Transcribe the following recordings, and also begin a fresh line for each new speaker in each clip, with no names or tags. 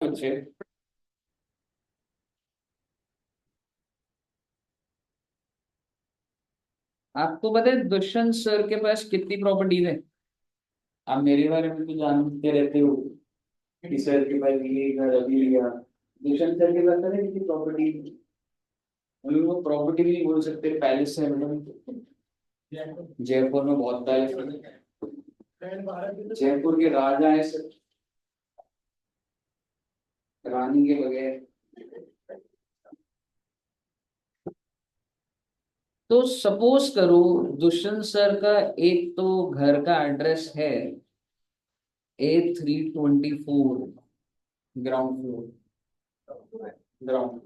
अच्छे। आपको पता है दुष्यंत सर के पास कितनी प्रॉपर्टीज है? आप मेरे बारे में तो जानते रहते हो कि सर के पास ये घर अभी लिया। दुष्यंत सर के पास पता है कितनी प्रॉपर्टी? हम लोग वो प्रॉपर्टी भी नहीं बोल सकते, पैलेस है मैडम। जयपुर में बहुत पैलेस है। जयपुर के राजा है सर, रानी के बगैर। तो सपोज करो दुष्यंत सर का एक तो घर का एड्रेस है A324, ग्राउंड फ्लोर। ग्राउंड,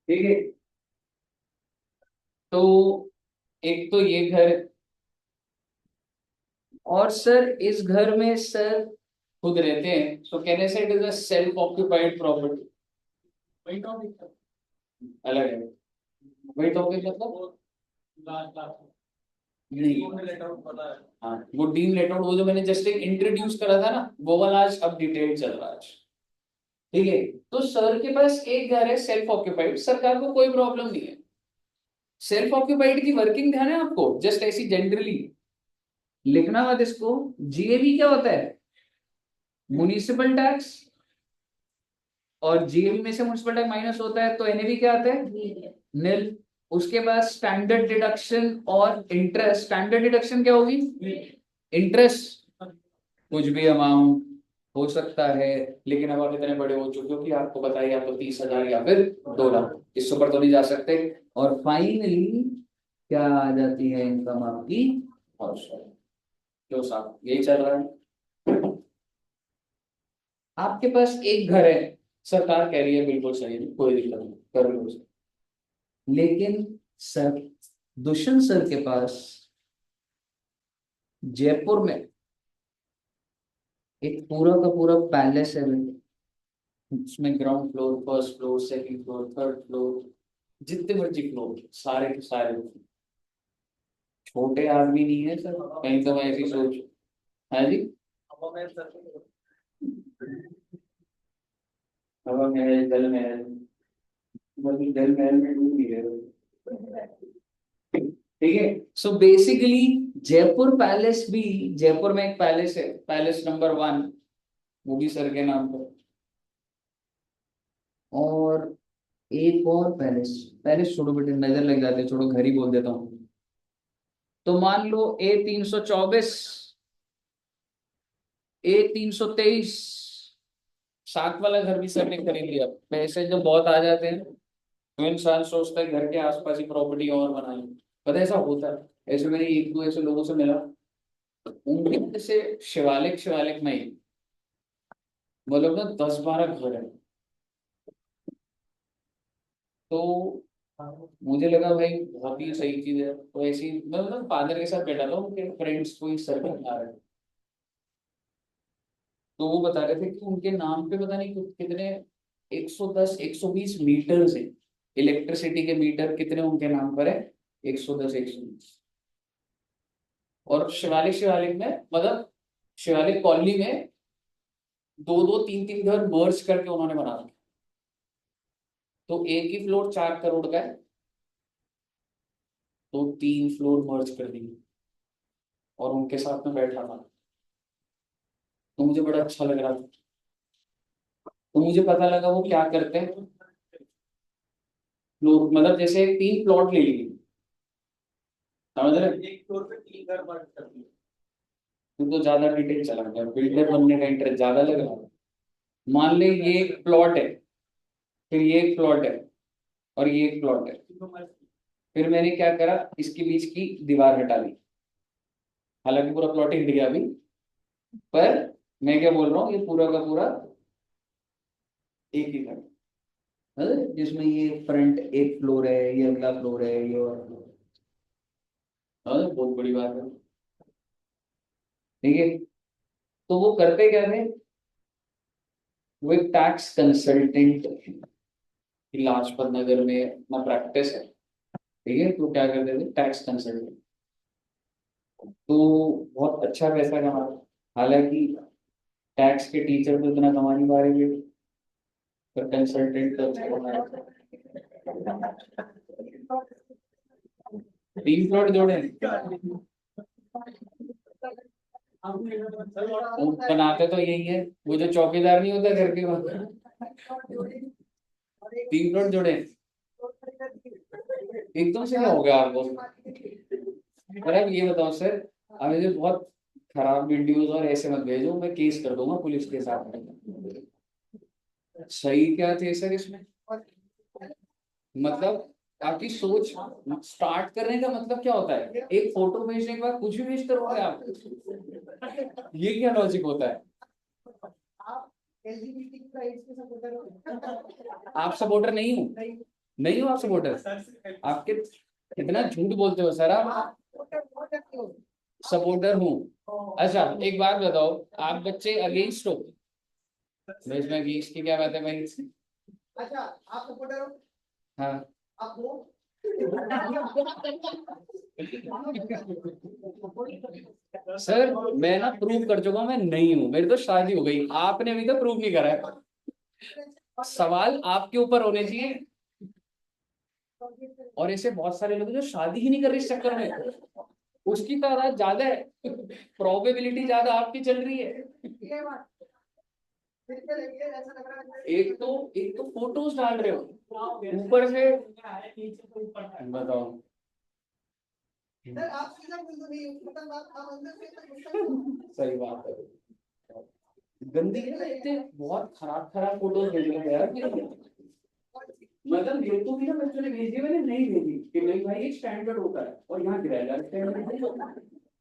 ठीक है। तो एक तो ये घर, और सर इस घर में सर खुद रहते हैं, तो कहने से it is a self occupied property. वही टॉपिक अलग है। वही टॉपिक मतलब नहीं। हाँ, वो डीम लेट आउट, वो जो मैंने जस्ट एक इंट्रोड्यूस करा था ना, वो वाला आज अब डिटेल चल रहा है आज। ठीक है। तो सर के पास एक घर है सेल्फ ऑक्यूपाइड, सरकार को कोई प्रॉब्लम नहीं है। सेल्फ ऑक्यूपाइड की वर्किंग ध्यान है आपको? जस्ट ऐसी जनरली लिखना मत इसको। जीएबी क्या होता है? Municipal tax. और जीएबी में से म्युनिसिपल टैक्स माइनस होता है तो एनएबी क्या आता है? नील। उसके बाद स्टैंडर्ड डिडक्शन और इंटरेस्ट। स्टैंडर्ड डिडक्शन क्या होगी? इंटरेस्ट। कुछ भी अमाउंट हो सकता है, लेकिन अब आप इतने बड़े हो चुके हो कि आपको बताइए, या तो 30,000 या फिर 2 लाख, इससे ऊपर तो नहीं जा सकते। और फाइनली क्या आ जाती है इनकम आपकी? हाउस। जो साहब यही चल रहा है। आपके पास एक घर है, सरकार कह रही है बिल्कुल सही है, कोई दिक्कत नहीं, कर लो उसे। लेकिन सर दुष्यंत सर के पास जयपुर में एक पूरा का पूरा पैलेस है भाई। उसमें ground floor, first floor, second floor, third floor, जितने मर्जी फ्लोर, सारे के सारे। छोटे आदमी नहीं है सर, कहीं तो मैं ऐसी सोच है जी। हवा महल, जल महल, बल्कि जल महल में डूब नहीं रहे। ठीक है। सो बेसिकली जयपुर पैलेस भी, जयपुर में एक पैलेस है, पैलेस नंबर 1, वो भी सर के नाम पर। और एक और पैलेस, पैलेस छोड़ो बेटे, नजर लग जाती है, छोड़ो घर ही बोल देता हूँ। तो मान लो A324, A323, सात वाला घर भी सर ने खरीद लिया। पैसे जब बहुत आ जाते हैं तो इंसान सोचता है घर के आसपास ही प्रॉपर्टी और बनाई। पता है ऐसा होता है। ऐसे मैंने एक दो ऐसे लोगों से मिला, उनके जैसे शिवालिक शिवालिक में ही मतलब ना 10-12 घर है। तो मुझे लगा भाई बहुत ही सही चीज है। तो ऐसी मैं मतलब फादर के साथ बैठा था, उनके फ्रेंड्स कोई सर्कल आ रहे थे। तो वो बता रहे थे कि उनके नाम पे पता नहीं कितने 110 120 मीटर है। इलेक्ट्रिसिटी के मीटर कितने उनके नाम पर है? 110 120। और शिवालिक शिवालिक में मतलब शिवालिक कॉलोनी में दो दो तीन तीन घर मर्ज करके उन्होंने बना रखे। तो एक ही फ्लोर 4 करोड़ का है, तो 3 फ्लोर मर्ज कर दिए। और उनके साथ में बैठा था, तो मुझे बड़ा अच्छा लग रहा था। तो मुझे पता लगा वो क्या करते हैं। फ्लोर मतलब जैसे 3 प्लॉट ले लिए, समझ रहे? एक फ्लोर पे 3 घर मर्ज कर दिए। तो ज्यादा डिटेल चला गया, बिल्डर बनने का इंटरेस्ट ज्यादा लग रहा है। मान ले ये एक प्लॉट है, फिर ये एक प्लॉट है, और ये एक प्लॉट है। फिर मैंने क्या करा, इसके बीच की दीवार हटा दी। हालांकि पूरा प्लॉट ही हिट गया अभी, पर मैं क्या बोल रहा हूँ, ये पूरा का पूरा एक ही घर है, जिसमें ये फ्रंट एक फ्लोर है, ये अगला फ्लोर है, ये और फ्लोर है। बहुत बड़ी बात है। ठीक है। तो वो करते क्या थे, वो एक टैक्स कंसल्टेंट, लाजपत नगर में अपना प्रैक्टिस है। ठीक है। तो क्या करते थे, टैक्स कंसल्टेंट। तो बहुत अच्छा पैसा कमा रहे। हालांकि टैक्स के टीचर तो इतना कमा नहीं पा रहे, पर कंसल्टेंट तो अच्छा कमा रहे। 3 प्लॉट जोड़े, वो बनाते तो यही है, वो जो चौकीदार नहीं होता घर के वहां। 3 प्लॉट जोड़े, एकदम से क्या हो गया आपको? अरे अब ये बताओ सर, अब मुझे बहुत खराब वीडियोस और ऐसे मत भेजो, मैं केस कर दूंगा पुलिस के साथ में। सही क्या थे सर इसमें? मतलब आपकी सोच, स्टार्ट करने का मतलब क्या होता है? एक फोटो भेजने के बाद कुछ भी भेज करोगे आप? ये क्या लॉजिक होता है? आप सपोर्टर नहीं हो? नहीं हो आप सपोर्टर? आपके कितना झूठ बोलते हो सर आप। सपोर्टर हूँ, अच्छा एक बात बताओ, आप बच्चे अगेंस्ट हो? मैं इसमें अगेंस्ट की क्या बात है भाई? अच्छा आप सपोर्टर हो? हाँ आप हो। सर मैं ना प्रूव कर चुका हूं मैं नहीं हूं, मेरी तो शादी हो गई, आपने अभी तक प्रूव नहीं करा है। सवाल आपके ऊपर होने चाहिए। और ऐसे बहुत सारे लोग हैं जो शादी ही नहीं कर रहे इस चक्कर में, उसकी तादाद ज्यादा है, प्रोबेबिलिटी ज्यादा आपकी चल रही है। एक तो फोटोज डाल रहे हो ऊपर से, बताओ। सही बात है, गंदी है, इतने बहुत खराब खराब फोटोज भेज रहे हैं यार। मतलब ये तो भी ना बच्चों ने भेजी, मैंने नहीं भेजी कि नहीं भाई ये स्टैंडर्ड होता है और यहाँ गिराया जाता है।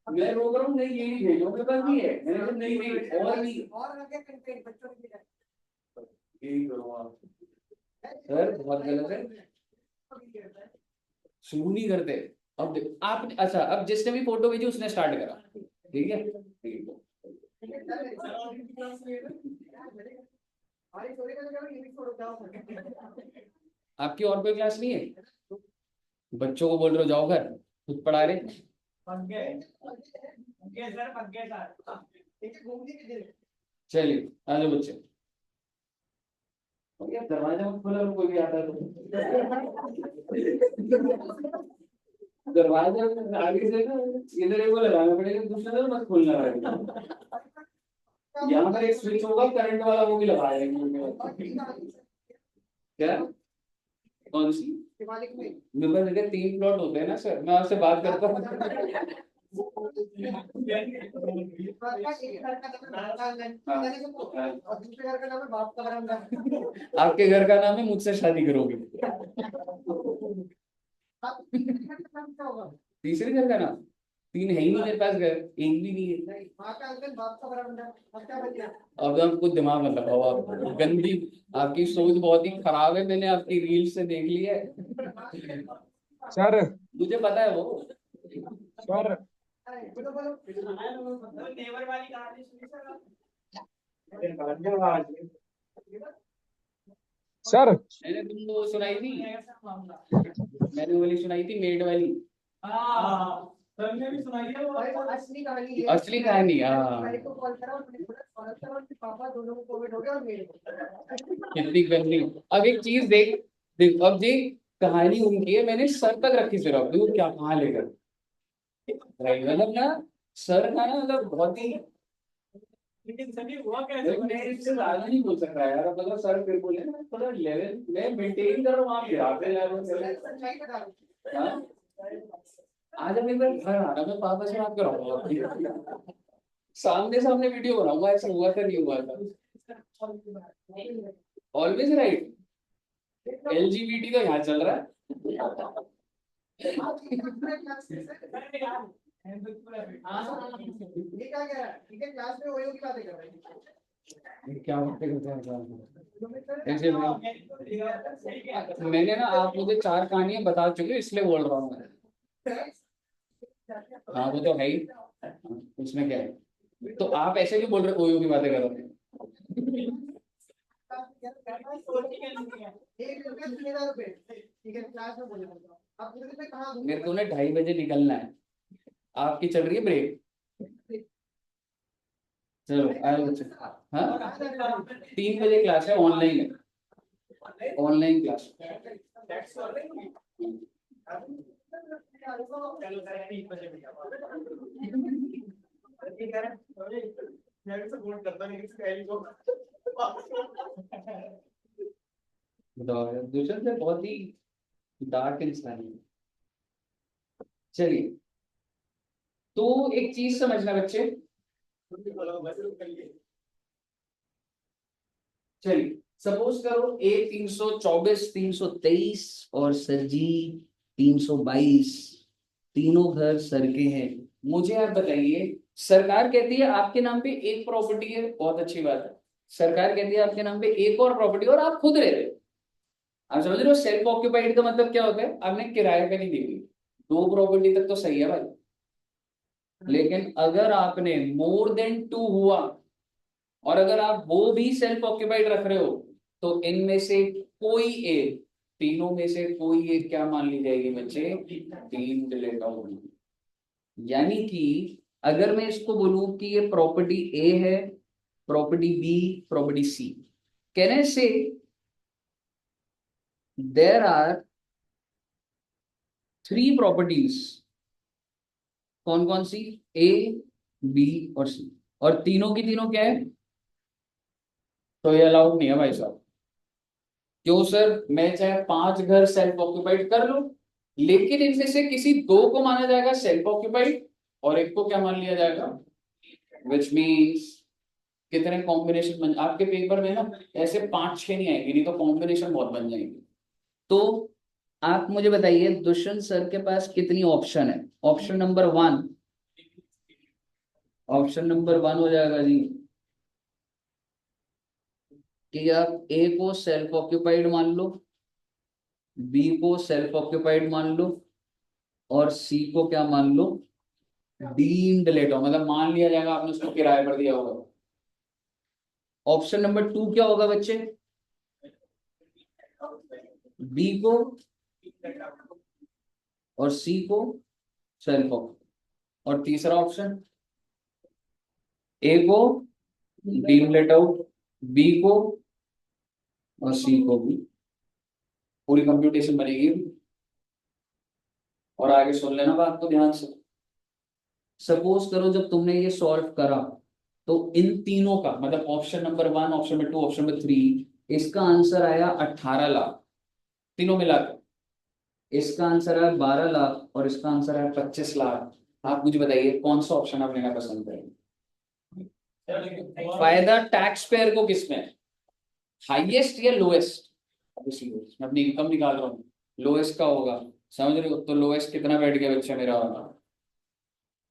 मैं रोक रहा हूँ नहीं ये नहीं भेजो, मेरे पास भी है, मैंने कहा नहीं नहीं और नहीं, और आगे कंटेंट बच्चों के लिए यही करो आप। सर बहुत गलत है, शुरू नहीं करते। अब आप अच्छा, अब जिसने भी फोटो भेजी उसने स्टार्ट करा, ठीक है ठीक है। आपकी और कोई क्लास नहीं है? बच्चों को बोल रहे हो जाओ घर, खुद पढ़ा रहे? चलिए आ जाओ बच्चे। दरवाजा मत खोला, कोई भी आता है तो। दरवाजा आगे से ना इधर एक वो लगाना पड़ेगा, दूसरा तरफ मत खोलना पड़ेगा। यहाँ पर एक स्विच होगा करंट वाला, वो भी लगा देंगे। क्या? कौन सी? मेरे पास 3 प्लॉट होते हैं ना सर, मैं आपसे बात करता हूँ। आपके घर का नाम है मुझसे शादी करोगे? तीसरे घर का नाम? 3 है ही नहीं मेरे पास, घर एक भी नहीं है। अब आप कुछ दिमाग मत लगाओ, आप गंदी, आपकी सोच बहुत ही खराब है, मैंने आपकी रील से देख ली है।
सर
मुझे पता है वो।
सर सर
मैंने तुमको सुनाई थी, मैंने वाली सुनाई थी मेड वाली। सर ने भी सुनाई है वो असली कहानी है, असली कहानी। हाँ कितनी गंदी। अब एक चीज देख, देख अब देख, कहानी उनकी है, मैंने सर तक रखी सिर्फ, देखो क्या कहाँ लेकर मतलब ना, सर का ना मतलब बहुत ही, लेकिन सभी हुआ कैसे? मैं इससे ज्यादा नहीं बोल सकता यार, मतलब सर फिर बोले ना थोड़ा लेवल मैं मेंटेन कर रहा हूँ, आप गिराते जा रहे हो। हाँ? आज हम एक बार घर आ रहा, मैं पापा से बात कराऊंगा, सामने सामने वीडियो बनाऊंगा, ऐसा हुआ था नहीं हुआ था। ऑलवेज राइट, एलजीबीटी तो यहाँ चल रहा है। क्या बातें करते हैं ऐसे मैंने ना, आप मुझे 4 कहानियां बता चुके इसलिए बोल रहा हूँ मैं। हाँ वो तो है ही, उसमें क्या है, तो आप ऐसे क्यों बोल रहे हो ओयो की बातें कर रहे हैं? मेरे को ना 2:30 बजे निकलना है, आपकी चल रही है ब्रेक? चलो आए बच्चे। हाँ 3 बजे क्लास है, ऑनलाइन है, ऑनलाइन क्लास। दूसरे से बहुत ही डार्क इंसान है। चलिए, तो एक चीज समझना बच्चे। चलिए सपोज करो ए 324, 323 और सर जी 322, तीनों घर सर के हैं। मुझे आप बताइए, सरकार कहती है आपके नाम पे एक प्रॉपर्टी है, बहुत अच्छी बात है। सरकार कहती है आपके नाम पे एक और प्रॉपर्टी और आप खुद रह रहे हो। आप समझ रहे हो सेल्फ ऑक्यूपाइड का मतलब क्या होता है? आपने किराए पे नहीं दी हुई। दो प्रॉपर्टी तक तो सही है भाई, लेकिन अगर आपने मोर देन टू हुआ और अगर आप वो भी सेल्फ ऑक्यूपाइड रख रहे हो, तो इनमें से कोई एक, तीनों में से कोई एक क्या मान ली जाएगी बच्चे? Deemed let out. यानी कि अगर मैं इसको बोलूं कि ये प्रॉपर्टी ए है, प्रॉपर्टी बी, प्रॉपर्टी सी, कहने से देर आर 3 प्रॉपर्टीज। कौन कौन सी? ए, बी और सी, और तीनों की तीनों क्या है? तो ये अलाउड नहीं है भाई साहब। क्यों सर? मैं चाहे 5 घर सेल्फ ऑक्यूपाइड कर लूं, लेकिन इनमें से किसी दो को माना जाएगा सेल्फ ऑक्यूपाइड और एक को क्या मान लिया जाएगा? विच मीन्स कितने कॉम्बिनेशन बन आपके पेपर में ना, ऐसे 5-6 नहीं आएंगे, नहीं तो कॉम्बिनेशन बहुत बन जाएंगे। तो आप मुझे बताइए दुष्यंत सर के पास कितनी ऑप्शन है? ऑप्शन नंबर 1 हो जाएगा जी कि आप ए को सेल्फ ऑक्यूपाइड मान लो, बी को सेल्फ ऑक्यूपाइड मान लो, और सी को क्या मान लो? डीम्ड लेटर, मतलब मान लिया जाएगा आपने उसको किराए पर दिया होगा। ऑप्शन नंबर 2 क्या होगा बच्चे? बी को और सी को सेल्फ ऑक्यूपाइड, और तीसरा ऑप्शन ए को डीम लेट आउट, बी को और सी को भी। पूरी कंप्यूटेशन बनेगी। और आगे सुन लेना बात को ध्यान से। सपोज करो जब तुमने ये सॉल्व करा, तो इन तीनों का मतलब option number 1, option number 2, option number 3, इसका आंसर आया 18 लाख, तीनों मिलाकर। इसका आंसर आया 12 लाख और इसका आंसर आया 25 लाख। आप मुझे बताइए कौन सा ऑप्शन आप लेना पसंद करेंगे? फायदा टैक्स पेयर को किसमें है? हाईएस्ट या लोएस्ट? मैं अपनी इनकम निकाल रहा हूँ, लोएस्ट का होगा। समझ रहे हो? तो लोएस्ट कितना बैठ गया बच्चा मेरा?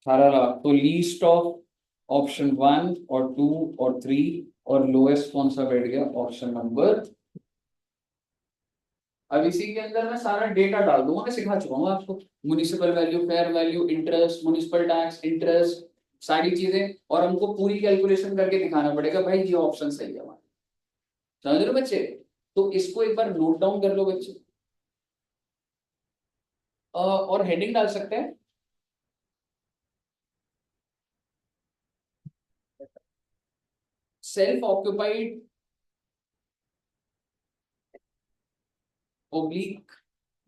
18 लाख। तो लीस्ट ऑफ ऑप्शन 1 और 2 और 3, और लोएस्ट कौन सा बैठ गया? Option number. अब इसी के अंदर मैं सारा डेटा डाल दूंगा, मैं सिखा चुका हूँ आपको। Municipal value, fair value, interest, municipal tax, interest, सारी चीजें, और हमको पूरी कैलकुलेशन करके दिखाना पड़ेगा भाई ये ऑप्शन सही है हमारा। समझ रहे हो बच्चे? तो इसको एक बार नोट डाउन कर लो बच्चे। और हेडिंग डाल सकते हैं, self occupied oblique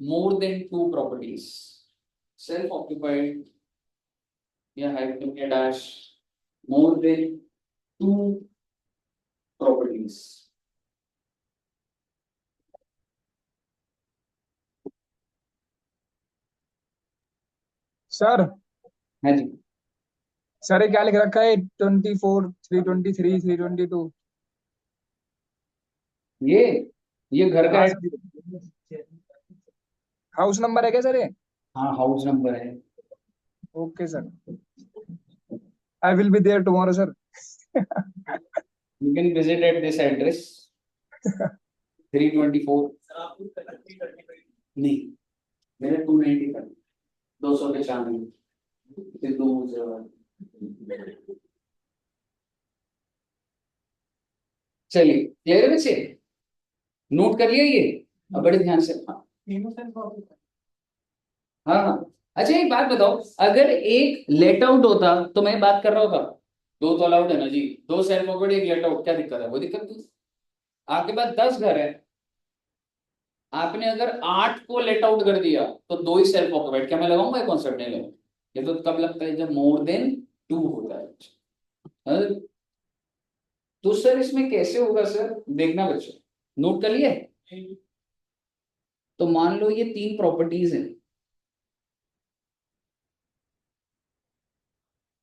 more than 2 properties, self occupied या hyphen या dash more than 2 properties।
Sir
हाँ जी।
सर ये क्या लिख रखा है? 24, 323, 322।
ये ये घर का
हाँ
एड।
सर, हाउस नंबर है क्या सर ये?
हाँ हाउस नंबर है।
Okay sir, I will be there tomorrow sir.
You can visit at this address 324। नहीं, मेरे 290 का 295 सिद्धू मूसेवाला। चलिए क्लियर है बच्चे? नोट कर लिया ये? अब बड़े ध्यान से। हाँ हाँ हाँ। अच्छा एक बात बताओ, अगर एक लेट आउट होता तो मैं बात कर रहा होता, दो तो अलाउड है ना जी, दो सेल्फ ऑक्यूपाइड एक लेट आउट, क्या दिक्कत है? कोई दिक्कत नहीं। आपके पास 10 घर है, आपने अगर 8 को लेट आउट कर दिया तो दो ही सेल्फ ऑक्यूपाइड, क्या मैं लगाऊंगा? ये कॉन्सेप्ट नहीं लगाऊंगा। ये तो कब लगता है? जब मोर देन 2 होता है। हाँ? तो सर इसमें कैसे होगा सर, देखना बच्चों, नोट कर लिया है? तो मान लो ये तीन प्रॉपर्टीज हैं।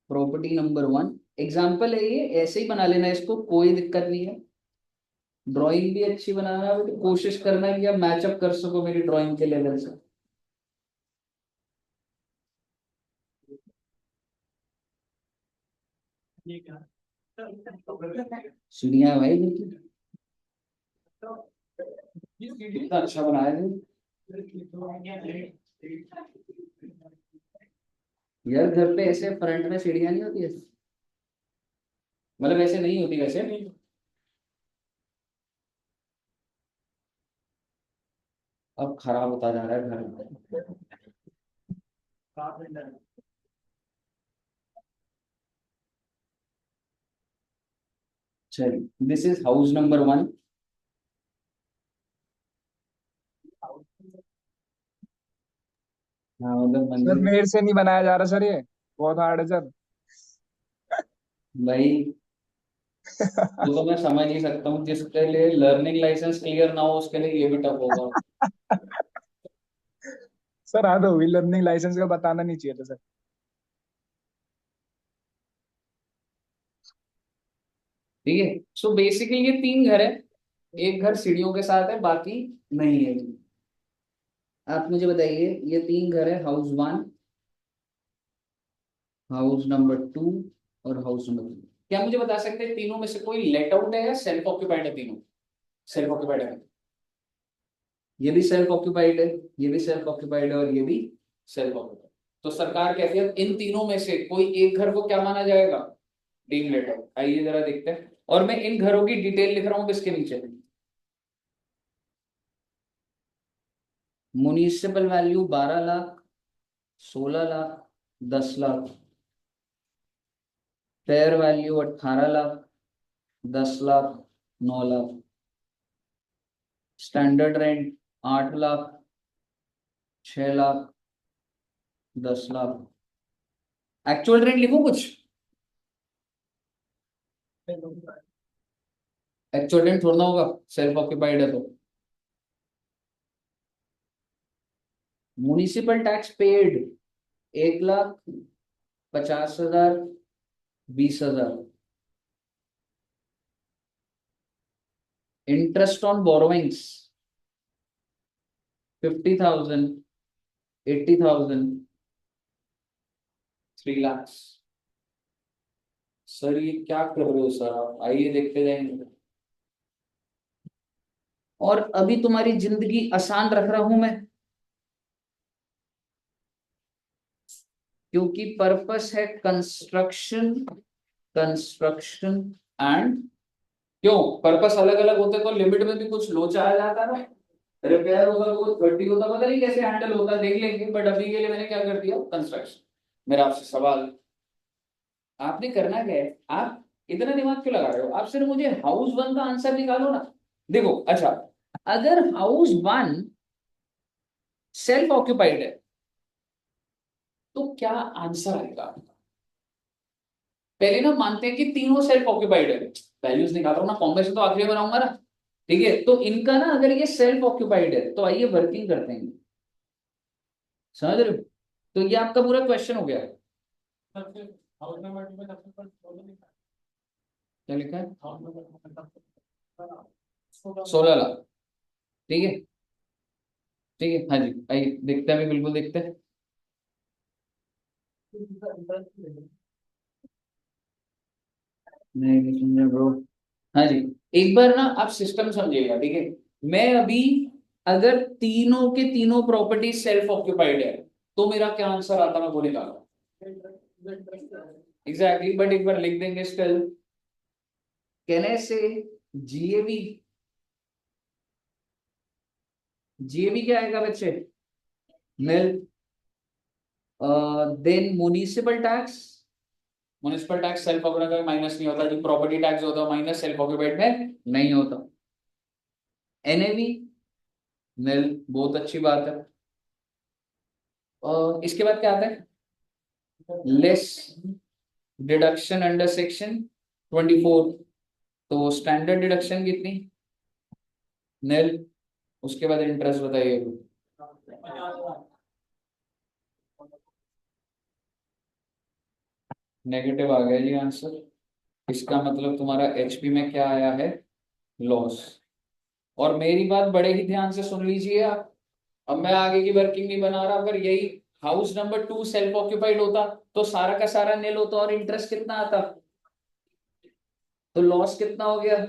प्रॉपर्टी नंबर 1, एग्जाम्पल है ये, ऐसे ही बना लेना इसको, कोई दिक्कत नहीं है। ड्राइंग भी अच्छी बनाना है तो कोशिश करना है कि आप मैचअप कर सको मेरी ड्राइंग के लेवल से। सीढ़ियां है भाई बिल्कुल, कितना अच्छा बनाया है यार। घर पे ऐसे फ्रंट में सीढ़ियां नहीं होती ऐसे, मतलब ऐसे नहीं होती वैसे। अब खराब होता जा रहा है घर। चलिए, दिस इज हाउस नंबर 1। हाँ मतलब
सर
मंजिल।
मेरे से नहीं बनाया जा रहा सर, ये बहुत हार्ड है सर।
भाई वो तो मैं समझ नहीं सकता हूँ, जिसके लिए लर्निंग लाइसेंस क्लियर ना हो उसके लिए ये भी टफ होगा।
सर हाँ, तो व्हील लर्निंग लाइसेंस का बताना नहीं चाहिए था सर।
ठीक है, सो बेसिकली ये तीन घर है, एक घर सीढ़ियों के साथ है, बाकी नहीं है। आप मुझे बताइए, ये तीन घर है, हाउस 1, हाउस नंबर 2 और हाउस नंबर 3। क्या मुझे बता सकते हैं तीनों में से कोई लेट आउट है या सेल्फ ऑक्यूपाइड है? तीनों सेल्फ ऑक्यूपाइड है। ये भी सेल्फ ऑक्यूपाइड है, ये भी सेल्फ ऑक्यूपाइड है और ये भी सेल्फ ऑक्यूपाइड। तो सरकार कहती है इन तीनों में से कोई एक घर को क्या माना जाएगा? Deem let out. आइए जरा देखते हैं, और मैं इन घरों की डिटेल लिख रहा हूं किसके नीचे। Municipal value 12 lakh, 16 lakh, 10 lakh. Fair value 18 lakh, 10 lakh, 9 lakh. Standard rent 8 lakh, 6 lakh, 10 lakh. Actual rent लिखो कुछ? एक्चुअल रेंट थोड़ा ना होगा, सेल्फ ऑक्यूपाइड है तो। Municipal tax paid 1,50,000, 20,000। Interest on borrowings 50,000, 80,000, 3 lakh. Sir ये क्या कर रहे हो सर आप? आइए देखते जाएंगे। और अभी तुम्हारी जिंदगी आसान रख रहा हूं मैं, क्योंकि पर्पस है कंस्ट्रक्शन, कंस्ट्रक्शन एंड। क्यों पर्पस अलग अलग होते तो लिमिट में भी कुछ लोचा आ जाता ना। रिपेयर होगा तो कुछ 30 होता, पता नहीं कैसे हैंडल होता, देख लेंगे, बट अभी के लिए मैंने क्या कर दिया, कंस्ट्रक्शन। मेरा आपसे सवाल, आपने करना क्या है? आप इतना दिमाग क्यों लगा रहे हो? आप सिर्फ मुझे हाउस 1 का आंसर निकालो ना। देखो अच्छा, अगर हाउस 1 सेल्फ ऑक्यूपाइड है तो क्या आंसर आएगा? पहले ना मानते हैं कि तीनों सेल्फ ऑक्यूपाइड है, वैल्यूज निकाल रहा हूं ना, कॉम्बिनेशन तो आखिरी में बनाऊंगा ना। ठीक है, तो इनका ना अगर ये सेल्फ ऑक्यूपाइड है तो आइए वर्किंग करते हैं। समझ रहे हो? तो ये आपका पूरा क्वेश्चन हो गया। क्या लिखा है? 16 लाख। ठीक है, ठीक है, हाँ जी, आइए देखते हैं, अभी बिल्कुल देखते हैं। नहीं नहीं सुन रहे ब्रो। हाँ जी, एक बार ना आप सिस्टम समझिएगा, ठीक है। मैं अभी, अगर तीनों के तीनों प्रॉपर्टी सेल्फ ऑक्यूपाइड है तो मेरा क्या आंसर आता, मैं वो निकाला। एग्जैक्टली, बट एक बार लिख देंगे स्टिल। कहने से जीएबी, जीएबी क्या आएगा बच्चे? मिल। Then municipal tax self occupied में माइनस नहीं होता, जो प्रॉपर्टी टैक्स होता है माइनस, सेल्फ ऑक्युपाइड में नहीं होता। एनएवी निल, बहुत अच्छी बात है। इसके बाद क्या आता है, लेस डिडक्शन अंडर सेक्शन 24, तो स्टैंडर्ड डिडक्शन कितनी, निल। उसके बाद इंटरेस्ट बताइए। नेगेटिव आ गया जी आंसर। इसका मतलब तुम्हारा एचपी में क्या आया है, लॉस। और मेरी बात बड़े ही ध्यान से सुन लीजिए आप, अब मैं आगे की वर्किंग नहीं बना रहा। अगर यही हाउस नंबर 2 सेल्फ ऑक्यूपाइड होता तो सारा का सारा नील होता और इंटरेस्ट कितना आता, तो लॉस कितना हो गया।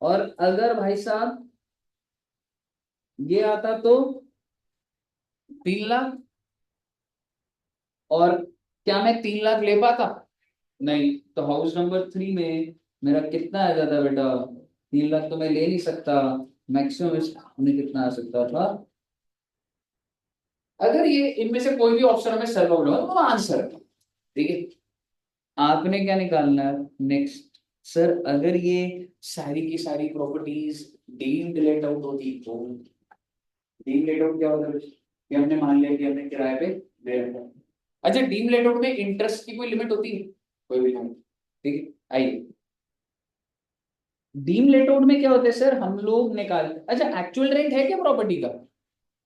और अगर भाई साहब ये आता तो 3 लाख, और क्या मैं 3 लाख ले पाता, नहीं। तो हाउस नंबर 3 में मेरा कितना आ जाता बेटा, 3 लाख तो मैं ले नहीं सकता, मैक्सिमम इसमें कितना आ सकता था। अगर ये इनमें से कोई भी ऑप्शन हमें सर्व होगा तो आंसर है, ठीक है। आपने क्या निकालना है नेक्स्ट, सर अगर ये सारी की सारी प्रॉपर्टीज डीम्ड लेट आउट होती तो, डीम लेट आउट क्या होता है कि हमने मान लिया कि हमने किराए पे दे रखा है। अच्छा, डीम लेट आउट में इंटरेस्ट की कोई लिमिट होती है, कोई भी लिमिट, ठीक है। आइए, डीम लेट आउट में क्या होता है सर, हम लोग निकाल, अच्छा एक्चुअल रेंट है क्या प्रॉपर्टी का,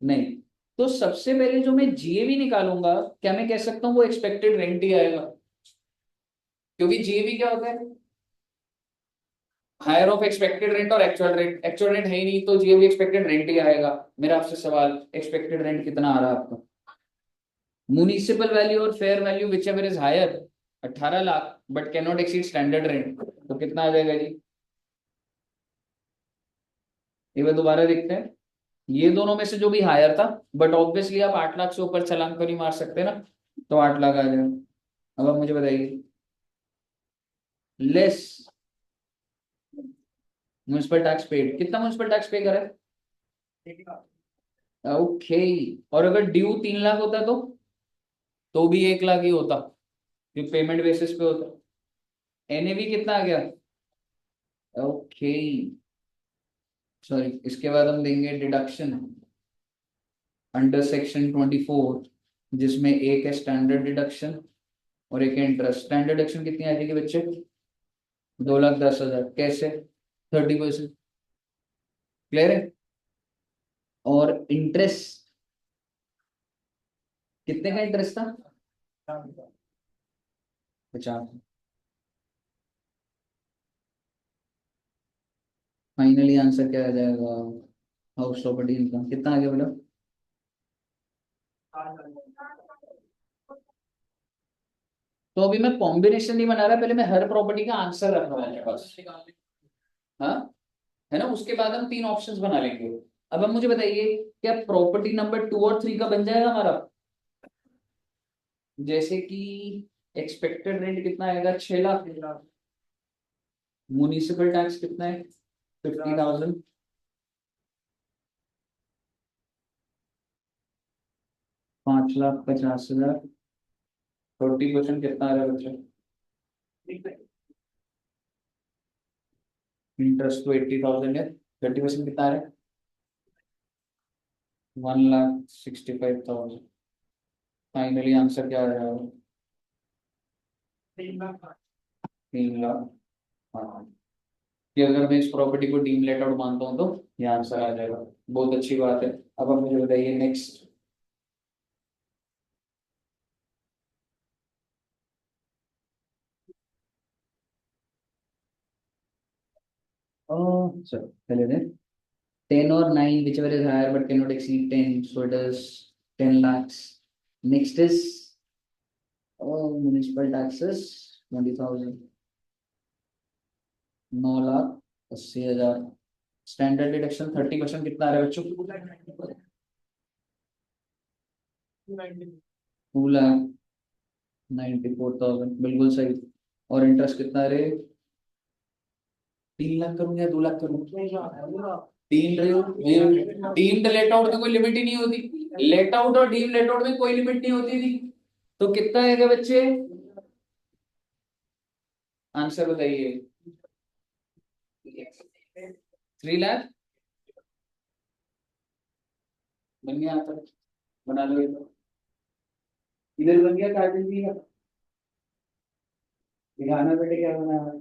नहीं। तो सबसे पहले जो मैं जीएवी निकालूंगा, क्या मैं कह सकता हूँ वो एक्सपेक्टेड रेंट ही आएगा, क्योंकि जीएवी क्या होता है, हायर ऑफ एक्सपेक्टेड रेंट और एक्चुअल रेंट। एक्चुअल रेंट है ही नहीं तो जीएवी एक्सपेक्टेड रेंट ही आएगा। मेरा आपसे सवाल, एक्सपेक्टेड रेंट कितना आ रहा है आपका, म्युनिसिपल वैल्यू और fair value whichever is higher, 18 lakh, but cannot exceed standard rent, तो कितना आ जाएगा जी। एक बार दोबारा देखते हैं, ये दोनों में से जो भी हायर था, बट ऑब्वियसली आप 8 लाख से ऊपर चालान तो नहीं मार सकते ना, तो 8 लाख आ जाएगा। अब आप मुझे बताइए, लेस म्युनिसिपल टैक्स पेड, कितना म्युनिसिपल टैक्स पे करा है, ओके। और अगर ड्यू 3 लाख होता तो भी 1 लाख ही होता, क्योंकि पेमेंट बेसिस पे होता। एनएवी कितना आ गया, ओके। सॉरी, इसके बाद हम देंगे डिडक्शन अंडर सेक्शन 24, जिसमें एक है स्टैंडर्ड डिडक्शन और एक है इंटरेस्ट। स्टैंडर्ड डिडक्शन कितनी आ जाएगी बच्चे, 2,10,000, कैसे, 30%, क्लियर है। और इंटरेस्ट कितने का इंटरेस्ट था, 50। फाइनली आंसर क्या आ जाएगा, हाउस प्रॉपर्टी इनकम कितना आ गया बोलो। तो अभी मैं कॉम्बिनेशन नहीं बना रहा, पहले मैं हर प्रॉपर्टी का आंसर रख रहा हूँ मेरे पास, हाँ, है ना। उसके बाद हम 3 ऑप्शंस बना लेंगे। अब आप मुझे बताइए, क्या प्रॉपर्टी नंबर 2 और 3 का बन जाएगा हमारा, जैसे कि एक्सपेक्टेड रेंट कितना आएगा, 6 लाख, म्युनिसिपल टैक्स कितना है, 50,000, 5,50,000, 30% कितना आ रहा है बच्चे, इंटरेस्ट तो 80,000 है, 30% कितना आ रहा है, 1,65,000। फाइनली आंसर क्या आ रहा है, 3 लाख। हाँ, कि अगर मैं इस प्रॉपर्टी को डीम लेट आउट मानता हूँ तो ये आंसर आ जाएगा, बहुत अच्छी बात है। अब आप मुझे बताइए नेक्स्ट। चलो पहले दे, 10 और 9 whichever is higher but cannot exceed 10, so it is 10 lakhs. Next is municipal taxes 20,000, 9,80,000। Standard deduction 30% कितना आ रहा है बच्चों, 2,94,000, बिल्कुल सही। और इंटरेस्ट कितना है रे, 3 लाख करूँ या 2 लाख करूँ, 3 रहे हो, डीम्ड लेट आउट की कोई लिमिट ही नहीं होती, लेट आउट और डीम लेट आउट में कोई लिमिट नहीं होती थी, तो कितना आएगा बच्चे, आंसर बताइए। 3 लाख बन गया आता, बना लो ये तो। इधर बन गया कार्टन जी का, दिखाना बेटे क्या बना है।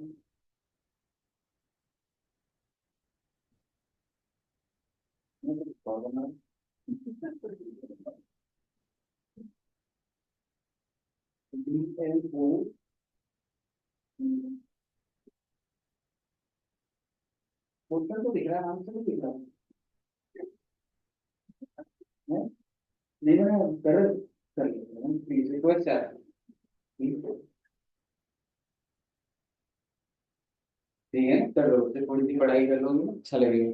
पोस्टर तो दिख रहा है, नाम से नहीं दिख रहा है। नहीं बना, कर प्लीज रिक्वेस्ट है। ठीक है, कर लो, फिर थोड़ी सी पढ़ाई कर लोगे अच्छा लगेगा।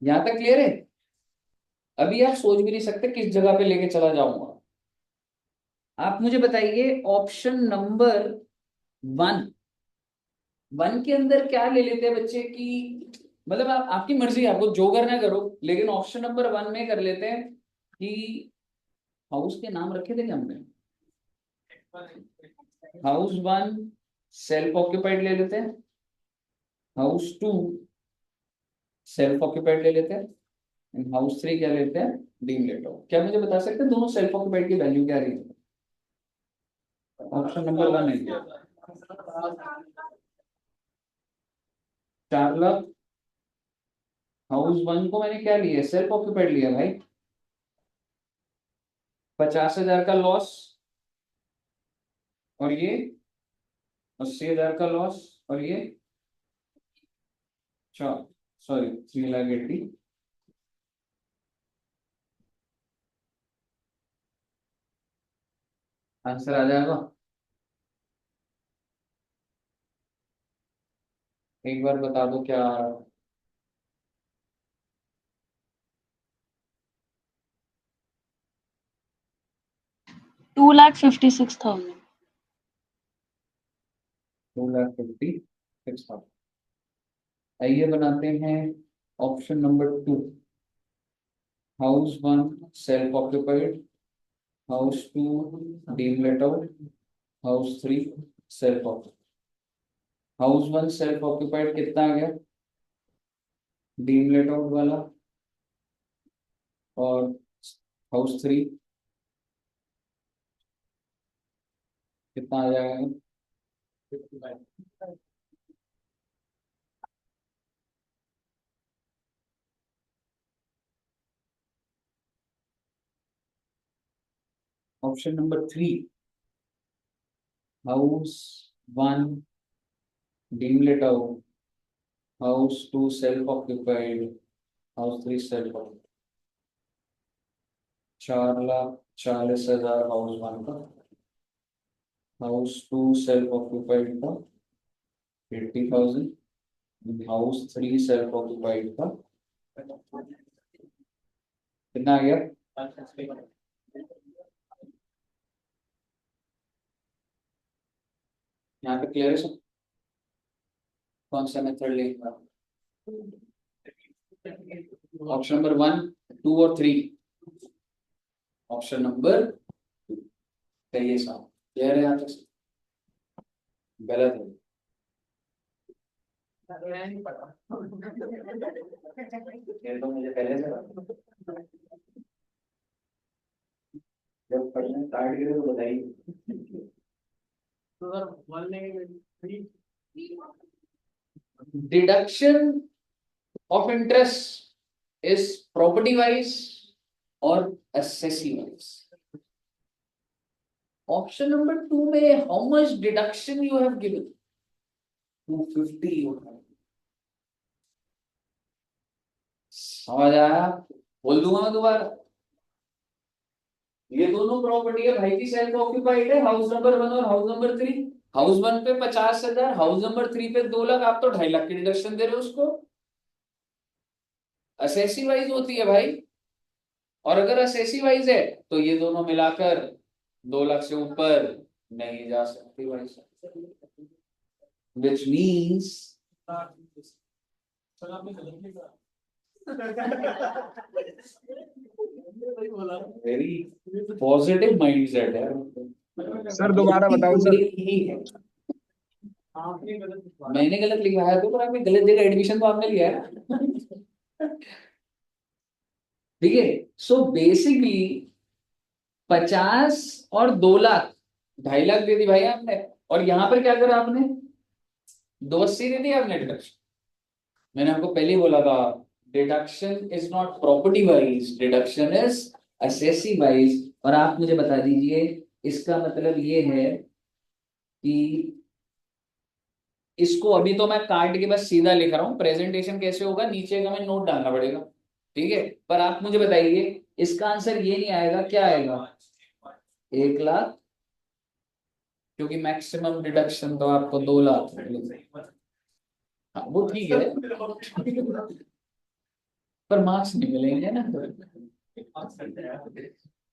यहाँ तक क्लियर है। अभी आप सोच भी नहीं सकते किस जगह पे लेके चला जाऊंगा। आप मुझे बताइए ऑप्शन नंबर 1, 1 के अंदर क्या ले लेते हैं बच्चे की, मतलब आप आपकी मर्जी है, आपको जो करना है करो, लेकिन ऑप्शन नंबर 1 में कर लेते हैं कि हाउस के नाम रखे थे क्या हमने। हाउस 1 सेल्फ ऑक्यूपाइड ले लेते हैं, हाउस 2 सेल्फ ऑक्यूपाइड ले लेते हैं, हाउस 3 क्या लेते हैं, डीम लेट आउट। क्या मुझे बता सकते हैं दोनों सेल्फ ऑक्यूपाइड की वैल्यू क्या रही है। ऑप्शन नंबर 1 है क्या, 4 लाख। हाउस 1 को मैंने क्या लिया, सेल्फ ऑक्यूपाइड लिया भाई, 50,000 का लॉस, और ये 80,000 का लॉस, और ये सॉरी 3,80,000। आंसर आ जाएगा। एक बार बता दो क्या आ रहा है।
2,56,000।
2,56,000। आइए बनाते हैं option number 2। House 1 self occupied, house 2 deem let out, house 3 self occupied. House 1 self occupied कितना आ गया, डीम लेट आउट वाला, और हाउस 3 कितना आ जाएगा। Option number 3, house 1 deem let out, house 2 self occupied, house 3 self occupied. 4,40,000 house 1 का, house 2 self occupied का 80,000, हाउस 3 सेल्फ ऑक्यूपाइड का कितना आ गया। यहाँ पे क्लियर है सब, कौन सा मेथड लेगा। ऑप्शन नंबर 1, 2 और 3, ऑप्शन नंबर सही है साहब, क्लियर है यहाँ तक, गलत है। ये तो मुझे पहले से पता है। जब पढ़ने स्टार्ट करें तो बताइए। Deduction of interest is property wise और एसेसी वाइज। ऑप्शन नंबर 2 में how much deduction you have given, 250 you have, समझ आया, बोल दूंगा मैं दोबारा। ये दोनों प्रॉपर्टी है भाई की सेल्फ ऑक्यूपाइड है, हाउस नंबर 1 और हाउस नंबर 3। हाउस 1 पे 50,000, हाउस नंबर 3 पे 2 लाख, आप तो 2.5 लाख की डिडक्शन दे रहे हो उसको। असेसी वाइज होती है भाई, और अगर असेसी वाइज है तो ये दोनों मिलाकर 2 लाख से ऊपर नहीं जा सकती भाई साहब, which means very positive mindset है
सर दोबारा बताओ सर।
यही है। मैंने गलत लिखवाया तो, पर आपने गलत जगह एडमिशन तो आपने लिया है। ठीक है, सो बेसिकली 50 और 2 लाख, 2.5 लाख दे दी भाई आपने, और यहां पर क्या करा आपने, 280 दे दी आपने डिडक्शन। मैंने आपको पहले ही बोला था, deduction is not property wise, deduction is assessee wise. और आप मुझे बता दीजिए, इसका मतलब ये है कि इसको अभी तो मैं काट के बस सीधा लिख रहा हूं, प्रेजेंटेशन कैसे होगा नीचे का मैं नोट डालना पड़ेगा। ठीक है, पर आप मुझे बताइए, इसका आंसर ये नहीं आएगा, क्या आएगा, 1 लाख, क्योंकि मैक्सिमम डिडक्शन तो आपको 2 लाख मिलेगा। हाँ वो ठीक है, पर मार्क्स नहीं मिलेंगे ना।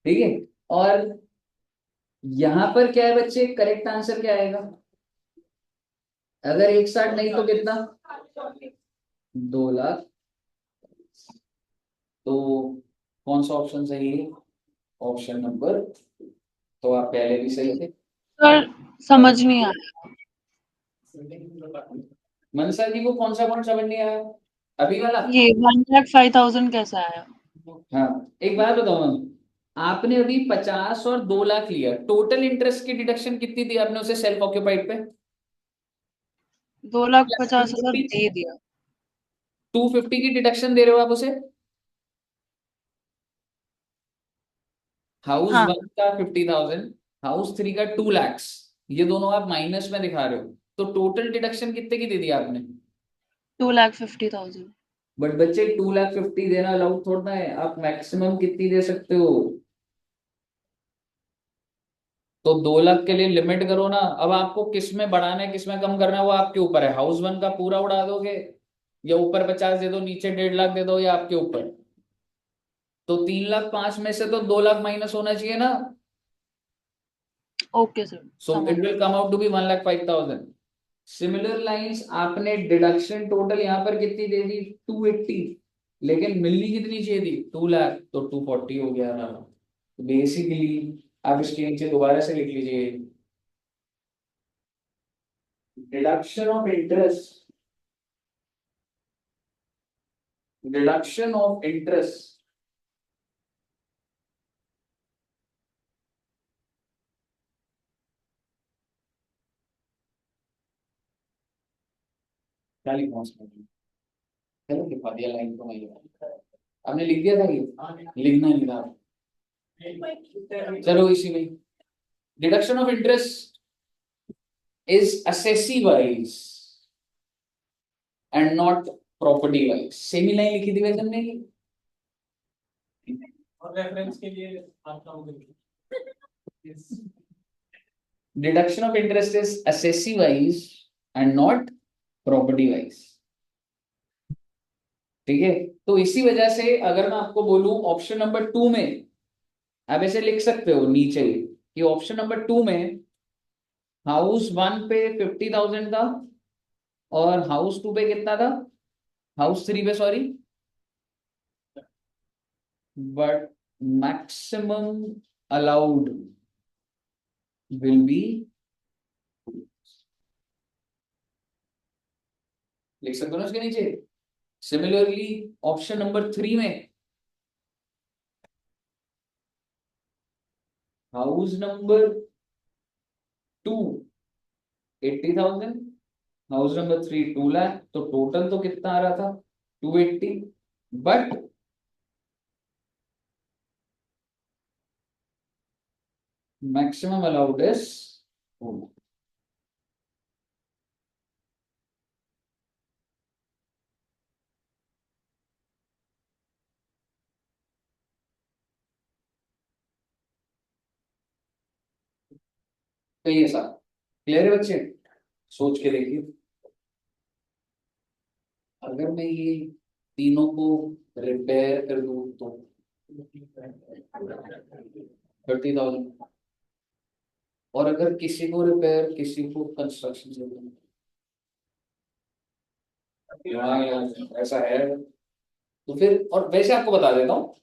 ठीक है, और यहां पर क्या है बच्चे, करेक्ट आंसर क्या आएगा, अगर 160 नहीं तो कितना, 2 लाख। तो कौन सा ऑप्शन सही है, ऑप्शन नंबर, तो आप पहले भी सही थे।
सर समझ नहीं आया।
मनसा जी को कौन सा पॉइंट समझ नहीं आया, अभी वाला।
ये 1,05,000 कैसा आया?
हाँ, एक बात बताओ मैम, आपने अभी 50 और 2 लाख लिया, टोटल इंटरेस्ट की डिडक्शन कितनी थी आपने उसे सेल्फ ऑक्यूपाइड पे,
2,50,000 दे दिया।
250 की डिडक्शन दे रहे हो आप उसे। हाउस
हाँ।
1 का 50,000, हाउस 3 का 2 lakhs, ये दोनों आप माइनस में दिखा रहे हो, तो टोटल डिडक्शन कितने की दे दी आपने।
2,50,000।
बट बच्चे 2,50,000 देना अलाउड थोड़ा है, आप मैक्सिमम कितनी दे सकते हो, तो 2 लाख के लिए लिमिट करो ना। अब आपको किस में बढ़ाना है किस में कम करना है वो आपके ऊपर है, हाउस 1 का पूरा उड़ा दोगे, या ऊपर 50 दे दो नीचे 1.5 लाख दे दो, या आपके ऊपर। तो 3,05,000 में से तो 2 लाख माइनस होना चाहिए ना,
ओके सर,
सो
समझ
it will come out to be 1,05,000। Similar lines, आपने डिडक्शन टोटल यहाँ पर कितनी दे दी, 280, लेकिन मिलनी कितनी चाहिए थी, 2 लाख, तो 240 हो गया ना। बेसिकली आप इसके नीचे दोबारा से लिख लीजिए, deduction of interest, deduction of interest, क्या लिखा उसमें, चलो लिखवा दिया लाइन को, मैं आपने लिख दिया था, ये लिखना नहीं था, चलो इसी में, deduction of interest is assessee wise and not property wise, semi line लिखी थी वैसे हमने की,
और रेफरेंस के लिए आपका हो गया।
Deduction of interest is assessee wise and not property wise। ठीक है, तो इसी वजह से अगर मैं आपको बोलूं ऑप्शन नंबर 2 में, आप ऐसे लिख सकते हो नीचे ही कि ऑप्शन नंबर 2 में हाउस 1 पे 50,000 था, और हाउस 2 पे कितना था, हाउस 3 पे sorry, but maximum allowed will be, लिख सकते हो ना उसके नीचे। सिमिलरली ऑप्शन नंबर 3 में house number 2 80,000, house number 3 2 lakh, तो टोटल तो कितना आ रहा था, 280, बट मैक्सिमम अलाउड इज, तो ये सब क्लियर है बच्चे, सोच के देखिए, अगर मैं ये तीनों को रिपेयर कर दूं तो 30,000, और अगर किसी को रिपेयर किसी को कंस्ट्रक्शन से दूं, हाँ यार ऐसा है, तो फिर, और वैसे आपको बता देता हूँ,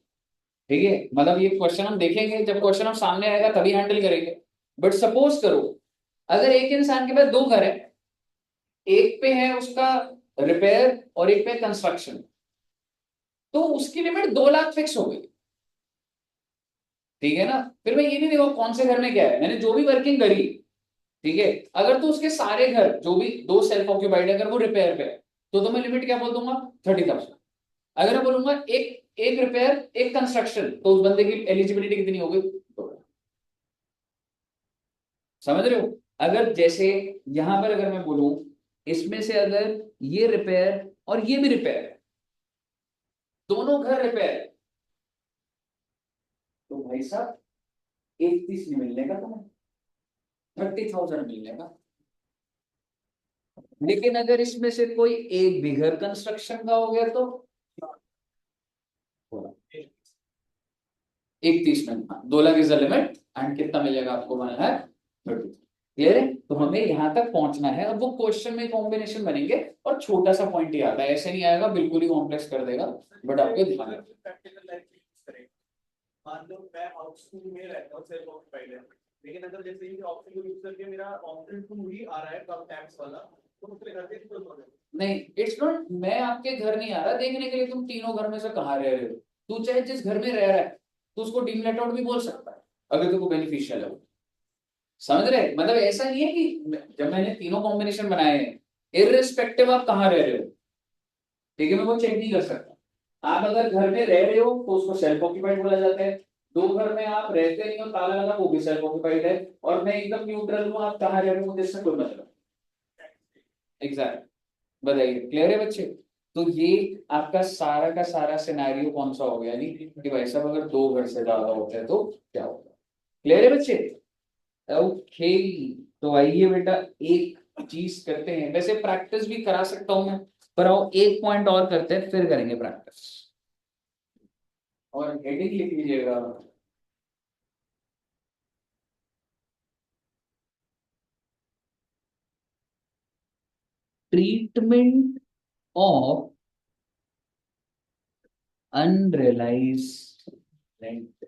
ठीक है, मतलब ये क्वेश्चन हम देखेंगे, जब क्वेश्चन हम सामने आएगा तभी हैंडल करेंगे। बट सपोज करो अगर एक इंसान के पास दो घर है, एक पे है उसका रिपेयर और एक पे कंस्ट्रक्शन, तो उसकी लिमिट 2 लाख फिक्स हो गई, ठीक है ना। फिर मैं ये नहीं देखा कौन से घर में क्या है, मैंने जो भी वर्किंग करी, ठीक है, अगर तो उसके सारे घर जो भी दो सेल्फ ऑक्यूपाइड है, अगर वो रिपेयर पे है, तो मैं लिमिट क्या बोल दूंगा, 30,000। अगर मैं बोलूंगा एक एक रिपेयर एक कंस्ट्रक्शन, तो उस बंदे की एलिजिबिलिटी कितनी हो गई, 2 लाख। समझ रहे हो। अगर जैसे यहां पर अगर मैं बोलूं इसमें से अगर ये रिपेयर और ये भी रिपेयर है, दोनों घर रिपेयर है, तो भाई साहब 31 नहीं मिलने का तुम्हें, 30,000 मिलने का। लेकिन अगर इसमें से कोई एक भी घर कंस्ट्रक्शन का हो गया तो 31 में 2 lakh is the limit, and कितना मिलेगा आपको, 1,30,000। क्लियर है। तो हमें यहां तक पहुंचना है, और वो क्वेश्चन में कॉम्बिनेशन बनेंगे, और छोटा सा पॉइंट ही आता है, ऐसे नहीं आएगा बिल्कुल ही कॉम्प्लेक्स कर देगा, बट आपको ध्यान रखना।
मान लो मैं हाउस में रहता हूँ, सेल्फ ऑक्यूपाइड है, लेकिन अगर जैसे ये ऑप्शन को यूज करके मेरा ऑप्शन 2 ही आ रहा है कम टैक्स वाला, तो उसके घर के तो
नहीं, इट्स नॉट, मैं आपके घर नहीं आ रहा देखने के लिए तुम तीनों घर में से कहाँ रह रहे हो। तू चाहे जिस घर में रह रहा है तो उसको डीम लेट आउट भी बोल सकता है, अगर तुमको बेनिफिशियल है वो। समझ रहे, मतलब ऐसा नहीं है कि जब मैंने तीनों कॉम्बिनेशन बनाए हैं, इररिस्पेक्टिव आप कहाँ रह रहे हो, ठीक है, मैं वो चेक नहीं कर सकता। आप अगर घर में रह रहे हो तो उसको सेल्फ ऑक्यूपाइड बोला जाता है, दो घर में आप रहते नहीं हो, ताला लगा, वो भी सेल्फ ऑक्यूपाइड है, और मैं एकदम न्यूट्रल हूँ, आप कहाँ रह रहे हो मुझे इससे कोई मतलब। एग्जैक्ट, बताइए, क्लियर है बच्चे। तो ये आपका सारा का सारा सिनेरियो कौन सा हो गया, नहीं कि भाई साहब अगर दो घर से ज्यादा होते हैं तो क्या होगा। क्लियर है बच्चे। ओके, तो आइए बेटा एक चीज करते हैं, वैसे प्रैक्टिस भी करा सकता हूं मैं, पर आओ एक पॉइंट और करते हैं फिर करेंगे प्रैक्टिस, और हेडिंग लिख लीजिएगा। Treatment of unrealised rent.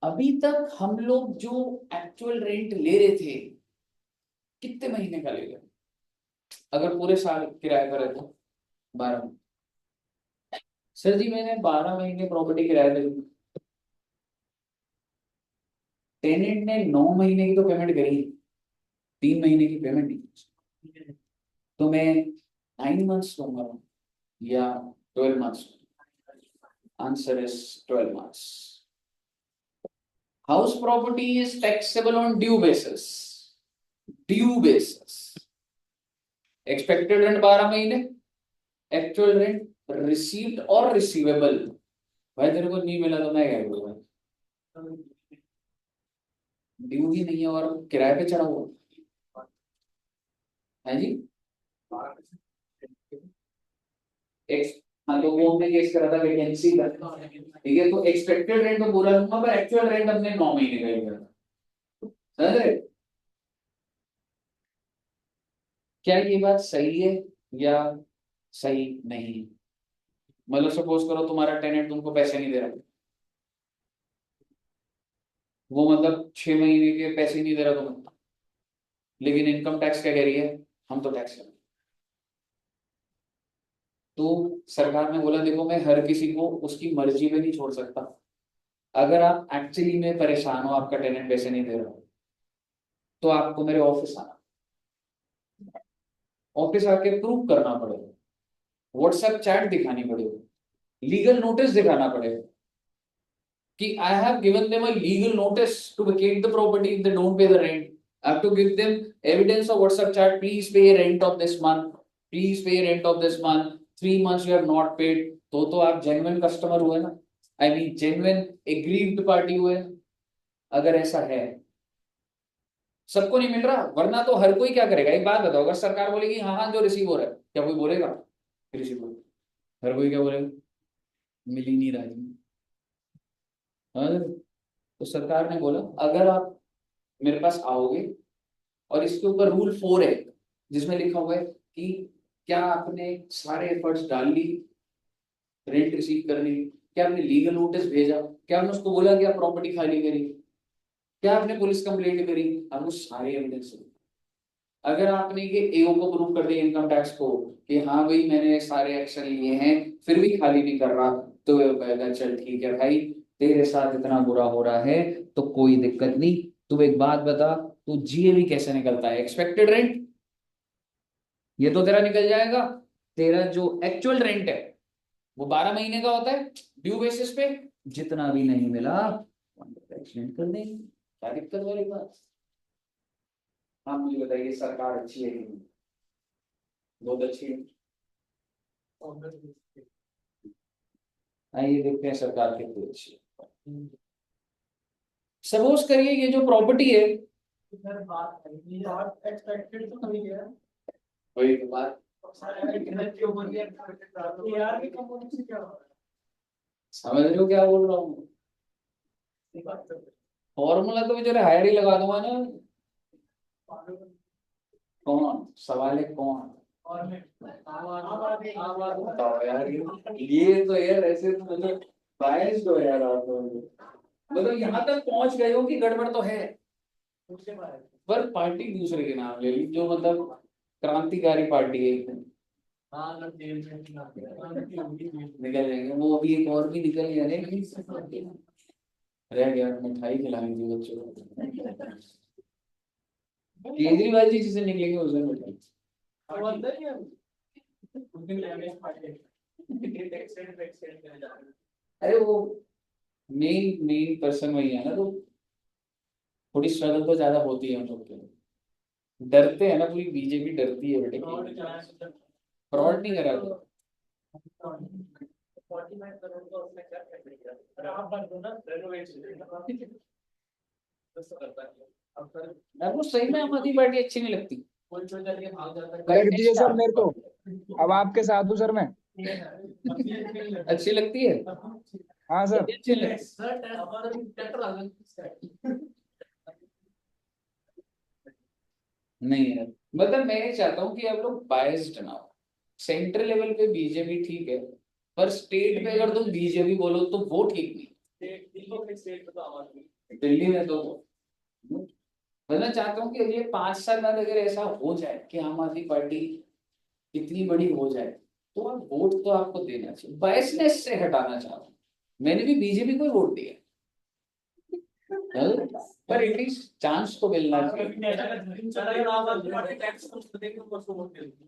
अभी तक हम लोग जो एक्चुअल रेंट ले रहे थे, कितने महीने का ले रहे, अगर पूरे साल किराए पर है तो 12। सर जी मैंने 12 महीने प्रॉपर्टी किराए पे दी, टेनेंट ने 9 महीने की तो पेमेंट करी, 3 महीने की पेमेंट नहीं, तो मैं 9 मंथ्स दूंगा या 12 months. Answer is 12 months. House property is taxable on due basis, due basis. Expected rent 12 महीने, एक्चुअल रेंट रिसीव्ड और रिसीवेबल। भाई तेरे को नहीं मिला तो मैं क्या करूँगा, ड्यू ही नहीं है और किराए पे चढ़ा हुआ है जी। हाँ, तो वो हमने केस करा था वैकेंसी का, ठीक है, तो एक्सपेक्टेड रेंट तो पूरा लूंगा, पर एक्चुअल रेंट अपने 9 महीने का ही लिया था। समझ रहे, क्या ये बात सही है या सही नहीं। मतलब सपोज करो तुम्हारा टेनेंट तुमको पैसे नहीं दे रहा, वो मतलब 6 महीने के पैसे नहीं दे रहा तुम्हें, लेकिन इनकम टैक्स क्या कह रही है, हम तो टैक्स कर, तो सरकार ने बोला देखो मैं हर किसी को उसकी मर्जी में नहीं छोड़ सकता, अगर आप एक्चुअली में परेशान हो, आपका टेनेंट पैसे नहीं दे रहा, तो आपको मेरे ऑफिस आना, ऑफिस आके प्रूव करना पड़ेगा, व्हाट्सएप चैट दिखानी पड़ेगी, लीगल नोटिस दिखाना पड़ेगा कि I have given them a legal notice to vacate the property if they don't pay the rent. I have to give them evidence of WhatsApp chat, please pay rent of this month, please pay rent of this month, 3 months you have not paid, तो आप genuine customer हुए ना, I mean genuine aggrieved party हुए। अगर ऐसा है, सबको नहीं मिल रहा, वरना तो हर कोई क्या करेगा, एक बात बताओ, अगर सरकार बोलेगी हाँ हाँ जो रिसीव हो रहा है, क्या कोई बोलेगा रिसीव हो, हर कोई क्या बोलेगा, मिल ही नहीं रहा है। हाँ, तो सरकार ने बोला अगर आप मेरे पास आओगे, और इसके ऊपर रूल 4 है जिसमें लिखा हुआ है कि क्या आपने सारे एफर्ट्स डाल ली रेंट रिसीव करने की? क्या आपने लीगल नोटिस भेजा? क्या आपने उसको बोला कि आप प्रॉपर्टी खाली करिए? क्या आपने पुलिस कंप्लेंट करी? आपको सारे एविडेंस। अगर आपने ये एओ को प्रूव कर दिया इनकम टैक्स को कि हाँ भाई मैंने सारे एक्शन लिए हैं फिर भी खाली नहीं कर रहा, तो वो कहेगा चल ठीक है भाई, तेरे साथ इतना बुरा हो रहा है तो कोई दिक्कत नहीं। तू एक बात बता, तू जीएबी कैसे निकलता है? एक्सपेक्टेड रेंट, ये तो तेरा निकल जाएगा। तेरा जो एक्चुअल रेंट है वो 12 महीने का होता है ड्यू बेसिस पे, जितना भी नहीं मिला एक्सटेंड कर देंगे, क्या दिक्कत वाली बात? आप मुझे बताइए सरकार अच्छी है कि नहीं? बहुत अच्छी है। आइए देखते हैं सरकार कितनी अच्छी है। सपोज करिए ये जो प्रॉपर्टी है,
एक्सपेक्टेड तो नहीं है
वही तो बात,
यार की कंपनी से क्या हो रहा
समझ रहे हो क्या बोल रहा हूँ?
है
फॉर्मूला तो बेचारे हायर ही लगा दूंगा ना। कौन सवाल है कौन?
और मैं
बताओ यार, ये तो यार ऐसे तो मतलब बायस्ड हो यार आप लोग। मतलब यहाँ तक पहुंच गए हो कि गड़बड़ तो है,
उसके बारे में
पर पार्टी दूसरे के नाम ले ली जो मतलब क्रांतिकारी पार्टी है एकदम।
हाँ ना जेल में
निकल जाएंगे वो, अभी एक और भी निकल गया रह गया, मिठाई खिलानी थी बच्चों को। केजरीवाल जी जिसे निकलेंगे उस दिन मिठाई।
अब अंदर ही है उस दिन डैमेज पार्टी एक्सटेंड करने जा रहे हैं
अरे वो मेन मेन पर्सन वही है ना, तो थोड़ी स्ट्रगल तो ज्यादा होती है हम लोग के लिए। डरते हैं ना, पूरी बीजेपी डरती है बेटे।
और क्या
फ्रॉड नहीं करा था।
49 करोड़ का उसने क्या कर दिया अरे आप बंद हो ना रेनोवेशन बस करता है अब सर
मेरे को सही में आम आदमी पार्टी अच्छी नहीं लगती।
कोई चोर करके भाग जाता है
लगती है सर मेरे को। अब आपके साथ हूँ सर मैं।
अच्छी लगती है।
हाँ सर।
अच्छी लगती
सर हमारा भी ट्रैक्टर आ गया
नहीं है। मतलब मैं ये चाहता हूँ कि आप लोग बायस्ड ना हो। सेंट्रल लेवल पे बीजेपी ठीक है, पर स्टेट पे अगर तुम बीजेपी बोलो तो वो ठीक नहीं।
स्टेट पे तो आवाज नहीं
दिल्ली में तो मैं चाहता हूँ कि अगले 5 साल बाद अगर ऐसा हो जाए कि आम आदमी पार्टी इतनी बड़ी हो जाए, तो आप वोट तो आपको देना चाहिए। बायसनेस से हटाना चाहता हूँ। मैंने भी बीजेपी को ही वोट दिया, पर एटलीस्ट चांस तो मिलना चाहिए।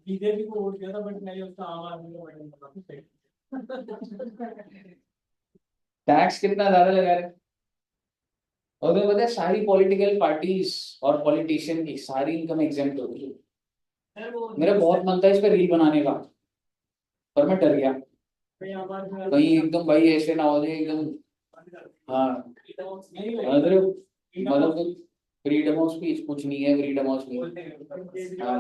बीजेपी को वोट दिया था बट मैंने उसका आम आदमी को बटन
टैक्स कितना ज्यादा लगा रहे हैं। और तुम्हें पता है सारी पॉलिटिकल पार्टीज और पॉलिटिशियन की सारी इनकम एग्जेम्प्ट होती है। मेरा बहुत मन था इस पर रील बनाने का, पर मैं डर गया कहीं एकदम भाई ऐसे ना हो जाए एकदम। हाँ मतलब फ्रीडम ऑफ स्पीच कुछ नहीं है, फ्रीडम ऑफ स्पीच। हाँ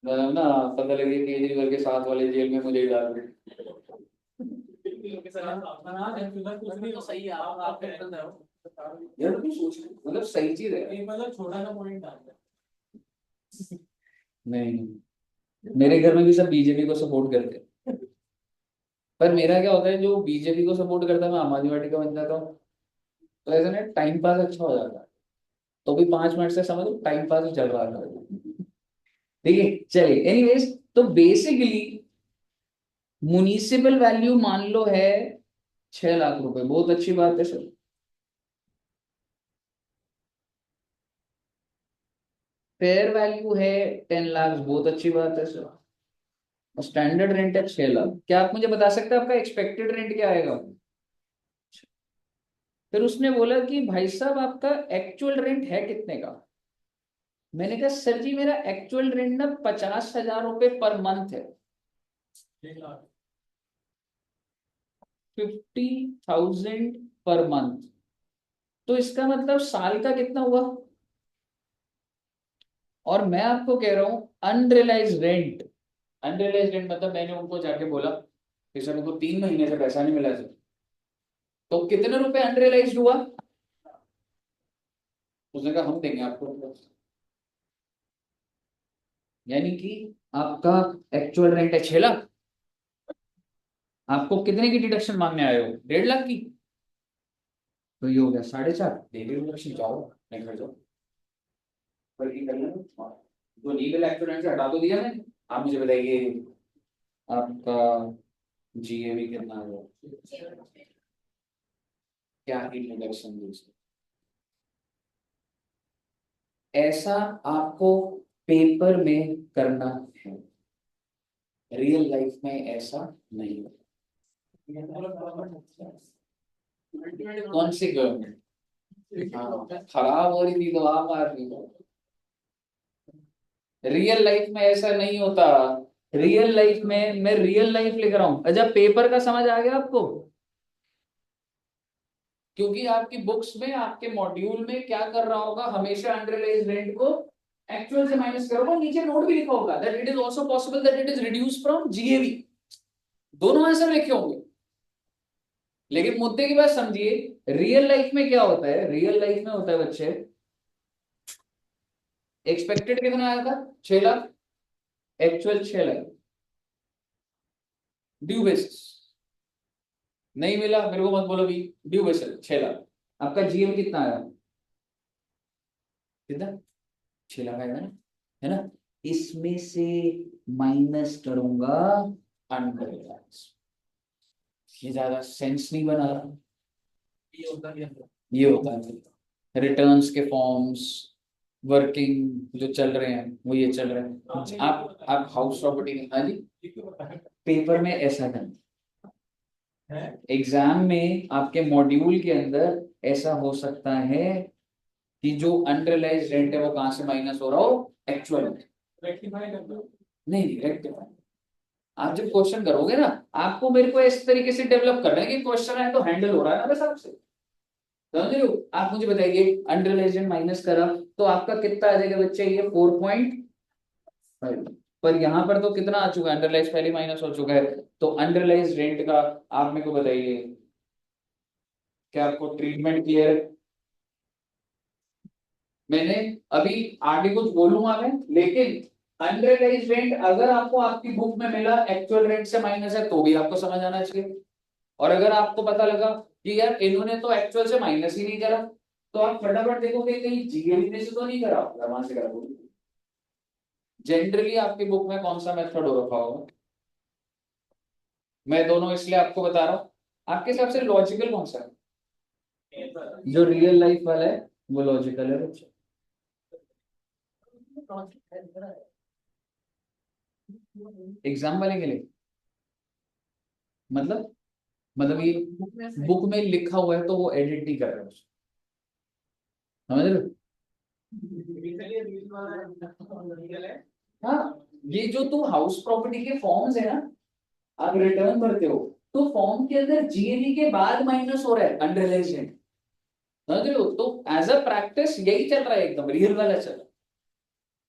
मतलब ना पता लगे केजरीवाल के साथ वाले जेल में मुझे डाल दे।
सही है आप
यार तुम सोच, मतलब सही चीज है।
मतलब छोटा सा पॉइंट डालते
नहीं, मेरे घर में भी सब बीजेपी को सपोर्ट करते हैं, पर मेरा क्या होता है जो बीजेपी को सपोर्ट करता है मैं आम आदमी पार्टी का बन जाता हूँ, तो ऐसा ना टाइम पास अच्छा हो जाता है। तो भी 5 मिनट से समझ टाइम पास चल रहा था। ठीक है चलिए, एनीवेज तो बेसिकली म्युनिसिपल वैल्यू मान लो है 6 लाख रुपए, बहुत अच्छी बात है सर। फेयर वैल्यू है 10 लाख, बहुत अच्छी बात है सर। स्टैंडर्ड रेंट है 6 लाख। क्या आप मुझे बता सकते हैं आपका एक्सपेक्टेड रेंट क्या आएगा? फिर उसने बोला कि भाई साहब आपका एक्चुअल रेंट है कितने का? मैंने कहा सर जी मेरा एक्चुअल रेंट ना 50,000 रुपए पर मंथ है। 50,000 पर मंथ, तो इसका मतलब साल का कितना हुआ? और मैं आपको कह रहा हूं अनरियलाइज रेंट। अनरियलाइज रेंट मतलब मैंने उनको जाके बोला कि सर मेरे को 3 महीने से पैसा नहीं मिला सर, तो कितने रुपए अनरियलाइज हुआ? उसने कहा हम देंगे आपको। यानी कि आपका एक्चुअल रेंट है 6 लाख, आपको कितने की डिडक्शन मांगने आए हो, 1.5 लाख की, तो ये हो गया 4.5, डेली डिडक्शन जाओ नहीं कर जाओ, पर ये कर लेना। तो लीगल एक्सीडेंट से हटा तो दिया मैंने, आप मुझे बताइए आपका जीएवी कितना है, क्या ही डिडक्शन दी उसने। ऐसा आपको पेपर में करना है, रियल लाइफ में ऐसा नहीं है। कौन सी गवर्नमेंट, हाँ, खराब हो रही थी तो आप आ रही हो। रियल लाइफ में ऐसा नहीं होता, रियल लाइफ में मैं रियल लाइफ लिख रहा हूं। अच्छा पेपर का समझ आ गया आपको, क्योंकि आपकी बुक्स में आपके मॉड्यूल में क्या कर रहा होगा, हमेशा अंडरलाइज रेंट को एक्चुअल से माइनस करोगे, नीचे नोट भी लिखा होगा that it is also possible that it is reduce from GAV, दोनों आंसर लिखे होंगे। लेकिन मुद्दे की बात समझिए, रियल लाइफ में क्या होता है, रियल लाइफ में होता है बच्चे, एक्सपेक्टेड कितना आया था 6 lakh, actual 6 lakh, due basis नहीं मिला, मेरे को मत बोलो भी, ड्यू बेसिस 6 लाख, आपका जीएम कितना आया, कितना 6 लाख आएगा ना, है ना, इसमें से माइनस करूंगा अंडरलाइज, ये ज्यादा सेंस नहीं बना रहा, ये होता है रिटर्न्स के फॉर्म्स, वर्किंग जो चल रहे हैं वो ये चल रहे हैं। आप हाउस प्रॉपर्टी, हाँ जी, पेपर में ऐसा करना, एग्जाम में आपके मॉड्यूल के अंदर ऐसा हो सकता है कि जो अंडरलाइज रेंट है वो कहां से माइनस हो रहा हो, एक्चुअल में, नहीं रेक्टिफाई। आप जब क्वेश्चन करोगे ना, आपको मेरे को इस तरीके से डेवलप करना है कि क्वेश्चन है तो हैंडल हो रहा है ना बस आपसे, समझ रहे हो। आप मुझे बताइए अंडरलाइज रेंट माइनस करा तो आपका कितना आ जाएगा बच्चे, ये 4.5, पर यहाँ पर तो कितना आ चुका है, अंडरलाइज पहले माइनस हो चुका है, तो अंडरलाइज रेंट का आप मेरे को बताइए, क्या आपको ट्रीटमेंट क्लियर है। मैंने अभी आगे कुछ बोलूंगा मैं, लेकिन अनरियलाइज्ड रेंट अगर आपको आपकी बुक में मिला एक्चुअल रेंट से माइनस है तो भी आपको समझ आना चाहिए, और अगर आपको पता लगा कि यार इन्होंने तो एक्चुअल से माइनस ही नहीं करा, तो आप फटाफट देखोगे कहीं जीएडी में से तो नहीं करा होगा, वहां से करा होगा। जनरली आपकी बुक में कौन सा मेथड हो रखा होगा, मैं दोनों इसलिए आपको बता रहा हूँ, आपके हिसाब से लॉजिकल कौन सा है, जो रियल लाइफ वाला है वो लॉजिकल है बच्चे, एग्जाम वाले के लिए, मतलब ये बुक में लिखा हुआ है तो वो एडिट नहीं कर रहे उसको, समझ रहे हो। हाँ, ये जो तुम हाउस प्रॉपर्टी के फॉर्म्स है ना, आप रिटर्न भरते हो तो फॉर्म के अंदर जीएवी के बाद माइनस हो रहा है अंडरलाइज रेंट, समझ रहे हो, तो एज अ प्रैक्टिस यही चल रहा है, एकदम रियल वाला चल रहा है,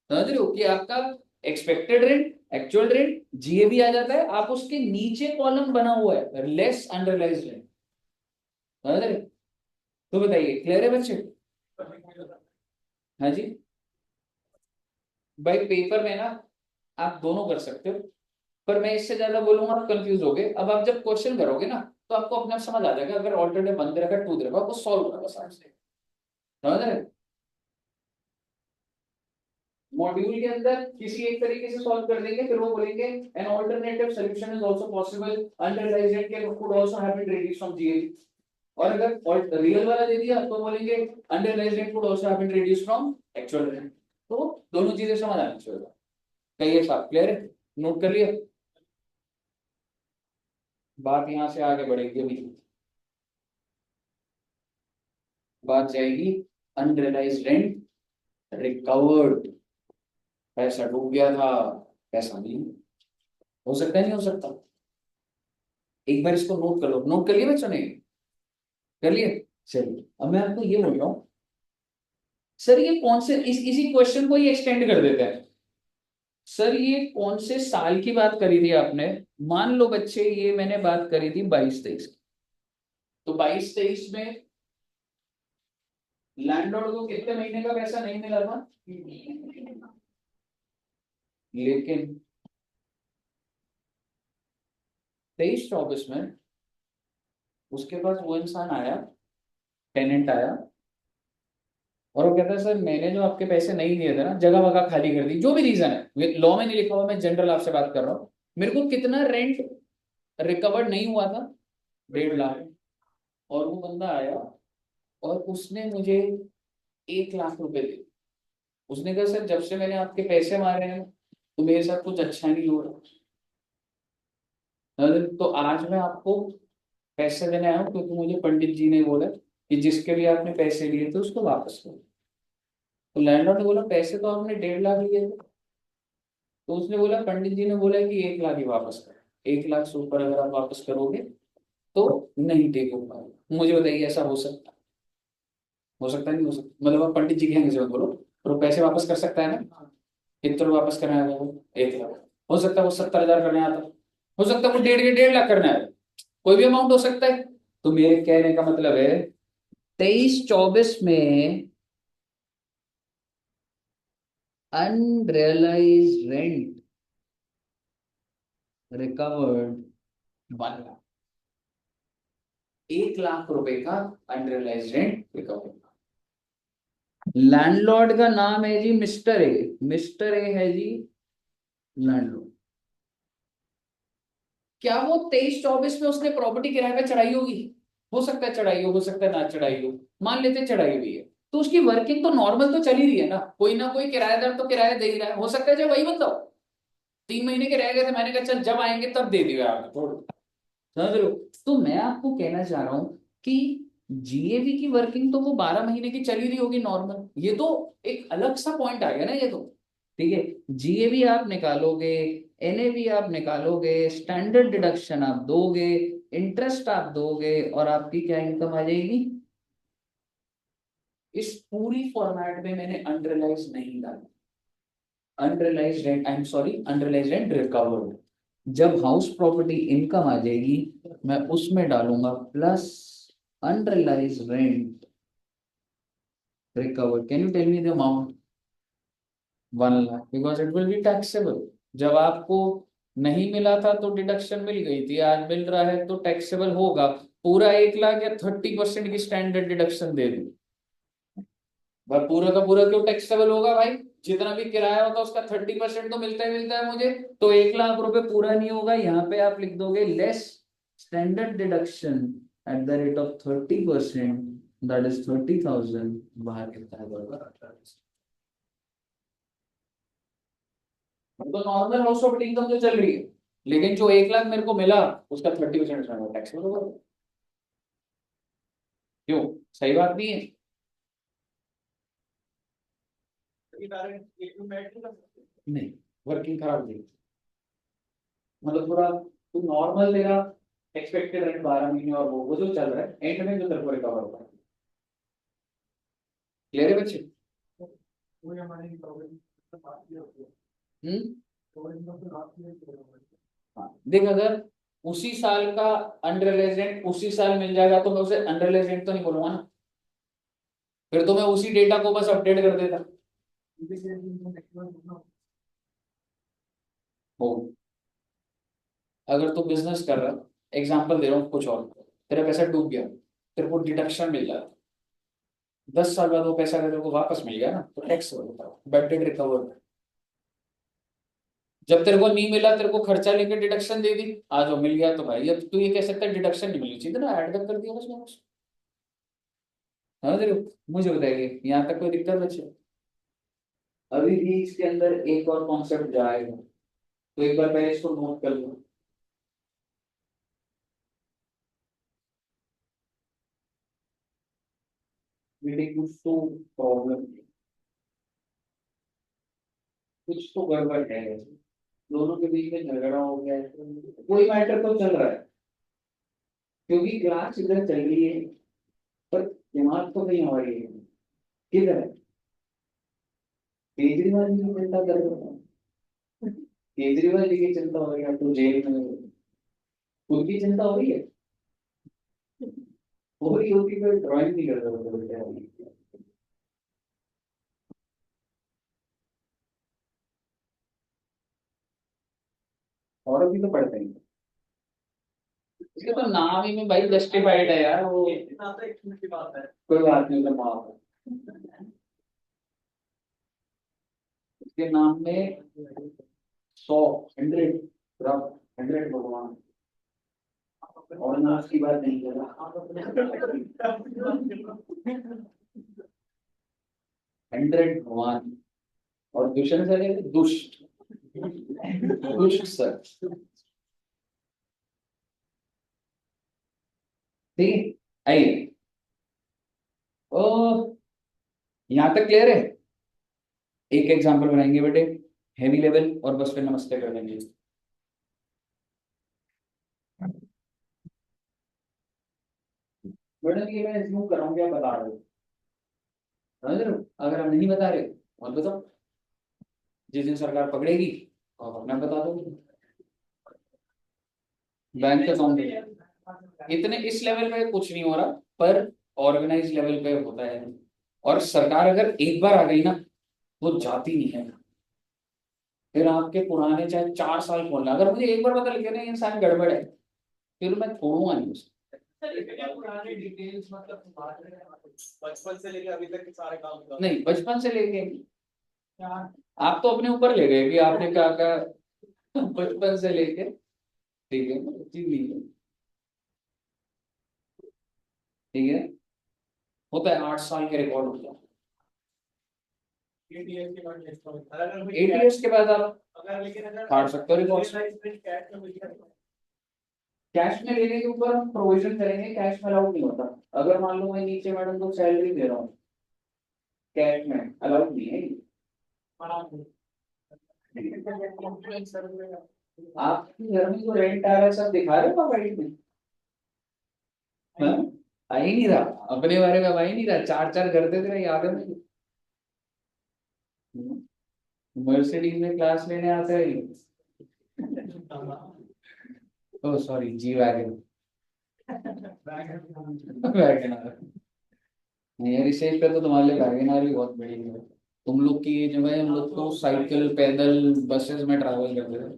समझ रहे हो कि आपका expected rent actual rent GAV आ जाता है, आप उसके नीचे कॉलम बना हुआ है लेस अंडरलाइज रेंट, समझ रहे, तो बताइए क्लियर है बच्चे। हाँ जी, भाई पेपर में ना आप दोनों कर सकते हो, पर मैं इससे ज्यादा बोलूंगा आप कंफ्यूज हो गए, अब आप जब क्वेश्चन करोगे ना तो आपको अपने आप समझ आ जाएगा, अगर ऑल्टरनेटिव 1 दे रखा 2 दे रखा आपको सॉल्व करना बस आपसे, समझ रहे, मॉड्यूल के अंदर किसी एक तरीके से सॉल्व कर देंगे, फिर वो बोलेंगे an alternative solution is also possible, unrealised rent can could also have been reduced from GAV, और अगर रियल वाला दे दिया तो बोलेंगे unrealised rent could also have been reduced from actual rent, तो दोनों चीजें समझ आनी चाहिए, कहिए साहब क्लियर है, नोट कर लिया, बात यहां से आगे बढ़ेगी, अभी बात जाएगी अनरियलाइज्ड रेंट रिकवर्ड, पैसा डूब गया था, पैसा नहीं, हो सकता है नहीं हो सकता, एक बार इसको नोट कर लो, नोट कर लिया बच्चों ने, कर लिए, चलिए अब मैं आपको ये बोल रहा हूँ, सर ये कौन से इसी क्वेश्चन को ही एक्सटेंड कर देते हैं, सर ये कौन से साल की बात करी थी आपने, मान लो बच्चे ये मैंने बात करी थी 22-23 की, तो 22-23 में लैंडलॉर्ड को कितने महीने का पैसा नहीं मिला था, लेकिन 23-24 में उसके पास वो इंसान आया, टेनेंट आया, और वो कहता है सर मैंने जो आपके पैसे नहीं दिए थे ना, जगह वगह खाली कर दी, जो भी रीजन है, लॉ में नहीं लिखा हुआ, मैं जनरल आपसे बात कर रहा हूँ, मेरे को कितना रेंट रिकवर नहीं हुआ था, 1.5 लाख। और वो बंदा आया और उसने मुझे 1 लाख रुपए दिए। उसने कहा सर जब से मैंने आपके पैसे मारे हैं तो मेरे साथ कुछ अच्छा नहीं हो रहा, तो आज मैं आपको पैसे देने आया हूँ क्योंकि मुझे पंडित जी ने बोला कि जिसके भी आपने पैसे लिए थे उसको वापस करो। तो लैंडलॉर्ड ने बोला पैसे तो आपने 1.5 लाख लिए थे। तो उसने बोला पंडित जी ने बोला कि 1 लाख ही वापस करो, 1 लाख से ऊपर अगर आप वापस करोगे तो नहीं टेक हो पाएगा। मुझे बताइए ऐसा हो सकता है? हो सकता है नहीं हो सकता? मतलब आप पंडित जी के यहाँ से बोलो और वो पैसे वापस कर सकता है ना? कितने वापस करने आएगा वो? 1 लाख। हो सकता है वो 70,000 करने आता, हो सकता है वो 1.5 लाख करने आए, कोई भी अमाउंट हो सकता है। तो मेरे कहने का मतलब है 23-24 में unrealised rent recovered 1 lakh, 1 lakh रुपए का अनरियलाइज्ड रेंट रिकवर्ड। लैंडलॉर्ड का नाम है जी मिस्टर ए, मिस्टर ए है जी लैंडलॉर्ड। क्या वो 23-24 में उसने प्रॉपर्टी किराए पे चढ़ाई होगी? हो सकता है चढ़ाई हो सकता है ना चढ़ाई हो, मान लेते चढ़ाई हुई है, तो उसकी वर्किंग तो नॉर्मल तो चल ही रही है ना कोई किराएदार तो किराया दे ही रहा है। हो सकता है जब वही बंदा हो, 3 महीने के रह गए थे, मैंने कहा चल जब आएंगे तब दे दियो यार छोड़, समझ रहे हो? तो मैं आपको कहना चाह रहा हूं कि जीएवी की वर्किंग तो वो 12 महीने की चली रही होगी नॉर्मल, ये तो एक अलग सा पॉइंट आ गया ना ये तो। ठीक है, जीएवी आप निकालोगे, एनएवी आप निकालोगे, स्टैंडर्ड डिडक्शन आप दोगे, इंटरेस्ट आप दोगे, और आपकी क्या इनकम आ जाएगी? इस पूरी फॉर्मेट में मैंने अनरियलाइज नहीं डाला, unrealised rent, I am sorry, unrealised rent recovered. जब हाउस प्रॉपर्टी इनकम आ जाएगी मैं उसमें डालूंगा plus unrealised rent recovered. Can you tell me the amount? 1 lakh, because it will be taxable. जब आपको नहीं मिला था तो डिडक्शन मिल गई थी, आज मिल रहा है तो टैक्सेबल होगा। पूरा 1 लाख या 30% की स्टैंडर्ड डिडक्शन दे दूं, भाई पूरा का पूरा क्यों टैक्सेबल होगा भाई? जितना भी किराया होता है उसका 30% तो मिलता ही मिलता है मुझे, तो 1 लाख रुपए पूरा नहीं होगा। यहाँ पे आप लिख दोगे less standard deduction at the rate of 30%, that is 30,000। बाहर कितना है बराबर? तो नॉर्मल हाउस प्रॉपर्टी इनकम जो चल रही है, लेकिन जो 1 लाख मेरे को मिला उसका 30% टैक्सेबल होगा। क्यों? सही बात नहीं है?
ये कारण एक में मैच नहीं कर सकते।
नहीं, वर्किंग खराब नहीं, मतलब थोड़ा तू नॉर्मल तेरा एक्सपेक्टेड रेंट 12 महीने और वो जो चल रहा है एंड में जो तेरे को रिकवर होगा। क्लियर है बच्चे?
कोई हमारी प्रॉब्लम बात ये होती है,
हम्म।
तो इनको तो बात ये होती है।
हाँ देख, अगर उसी साल का अनरियलाइज्ड रेंट उसी साल मिल जाएगा तो मैं उसे अनरियलाइज्ड रेंट तो नहीं बोलूंगा ना, फिर तो मैं उसी डेटा को बस अपडेट कर देता। हो, अगर तू बिजनेस कर रहा है, एग्जांपल दे रहा हूँ कुछ और, तेरा पैसा डूब गया, तेरे को डिडक्शन मिल जाता, 10 साल बाद वो पैसा अगर तेरे को वापस मिल गया ना तो टैक्स होता है, बैड डेट रिकवर। जब तेरे को नहीं मिला, तेरे को खर्चा लेके डिडक्शन दे दी, आज वो मिल गया तो भाई अब तू ये कह सकता है डिडक्शन नहीं मिलनी चाहिए ना, ऐड कर दिया बस। समझ रहे हो? मुझे बताइए यहाँ तक कोई दिक्कत बचे? अभी भी इसके अंदर एक और कॉन्सेप्ट जाएगा, तो एक बार पहले इसको नोट कर लो। मेरी कुछ तो प्रॉब्लम, कुछ तो गड़बड़ है, दोनों के बीच में झगड़ा हो गया है, कोई मैटर तो चल रहा है, क्योंकि क्लास इधर चल रही है पर दिमाग तो कहीं और ही है। किधर है? केजरीवाल जी की चिंता कर रहे हो? केजरीवाल जी की चिंता हो रही है तो जेल में हो। उनकी चिंता हो रही है, हो रही होती कोई ड्राइंग नहीं कर रहे होते बेटे। और भी तो पढ़ते हैं, इसके तो नाम ही में भाई जस्टिफाइड है यार वो।
इतना तो एक मिनट की बात है।
कोई बात नहीं, तो माफ है। इसके नाम में 100, 100, 100 भगवान, और मैं उसकी बात नहीं कर रहा। 100 भगवान, और दूषण सर है दुष्ट, दुष्ट सर। ठीक है, आइए। ओ, यहाँ तक क्लियर है। एक एग्जांपल बनाएंगे बेटे, हेवी लेवल, और बस पे नमस्ते कर देंगे। मैडम ये मैं जूम कर रहा हूँ, क्या बता रहे हो, समझ रहे हो? अगर हम नहीं बता रहे और बताओ, जिस दिन सरकार पकड़ेगी और मैं बता दूंगी। बैंक अकाउंट इतने इस लेवल पे कुछ नहीं हो रहा, पर ऑर्गेनाइज लेवल पे होता है। और सरकार अगर एक बार आ गई ना, वो जाती नहीं है। फिर आपके पुराने चाहे 4 साल खोलना, अगर मुझे एक बार पता लग गया ना इंसान गड़बड़ है, फिर मैं छोड़ूंगा नहीं उसे।
पुराने डिटेल्स मतलब बचपन से लेके अभी तक के सारे काम का।
नहीं, बचपन से लेके आप तो अपने ऊपर ले गए कि आपने क्या क्या बचपन से लेके। ठीक है, ठीक नहीं है, ठीक है, होता है 8 साल के रिकॉर्ड होता है।
8 years के बाद next one। अगर कोई
8 years के बाद आप
अगर लेकिन अगर
काट सकते हो रिकॉर्ड।
कैश में मिल गया तो
कैश में लेने के ऊपर हम प्रोविजन करेंगे, कैश में अलाउड नहीं होता। अगर मान लो मैं नीचे मैडम को सैलरी दे रहा हूँ, कैश में अलाउड नहीं है। आपके घर में जो रेंट आ रहा है सब दिखा रहे हो आप आईडी में? हाँ? आ ही नहीं रहा, अपने बारे में आ ही नहीं रहा। 4-4 घर दे रहे, याद है मुझे। मर्सिडीज में क्लास लेने आते हैं। ओ सॉरी, जी वैगन, वैगनआर। नहीं, रिसेंट पे तो तुम्हारे लिए वैगनआर भी बहुत बड़ी है। तुम लोग की एज में हम लोग तो साइकिल, पैदल, बसेस में ट्रैवल करते थे।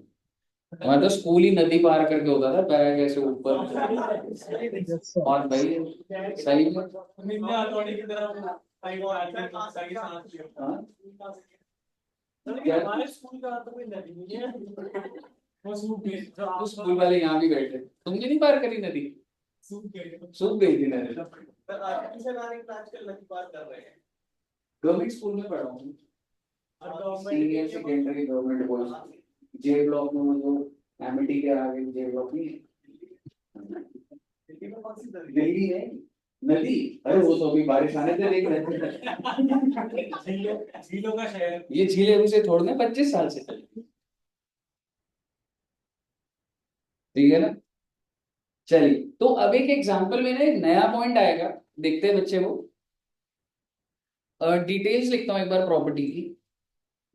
हमारा तो स्कूल ही नदी पार करके होता था, बैग ऐसे ऊपर।
Yes, sir.
और भाई सही में,
निन्या हथौड़ी की तरह भाई वो आते हैं सही साथ लियो।
हाँ?
हमारे स्कूल का तो कोई नदी नहीं है। वो सूख गई
तो स्कूल वाले यहाँ भी बैठे, तुमने नहीं पार करी नदी?
सूख गई।
सूख गई थी नदी।
पर आर्टिफिशियल आने आजकल नदी पार कर रहे हैं।
गवर्नमेंट स्कूल में पढ़ा हूँ,
और
सीनियर सेकेंडरी गवर्नमेंट बॉयज, जे ब्लॉक में, वो जो एमिटी के आगे जे ब्लॉक नहीं है, दिल्ली है नदी। अरे वो तो अभी बारिश आने से देख रहे थे।
झीलों का शहर।
ये झील अभी से थोड़े ना 25 साल से चली। ठीक है ना? चलिए, तो अब एक एग्जांपल में ना एक नया पॉइंट आएगा, देखते हैं बच्चे वो। डिटेल्स लिखता हूं एक बार प्रॉपर्टी की।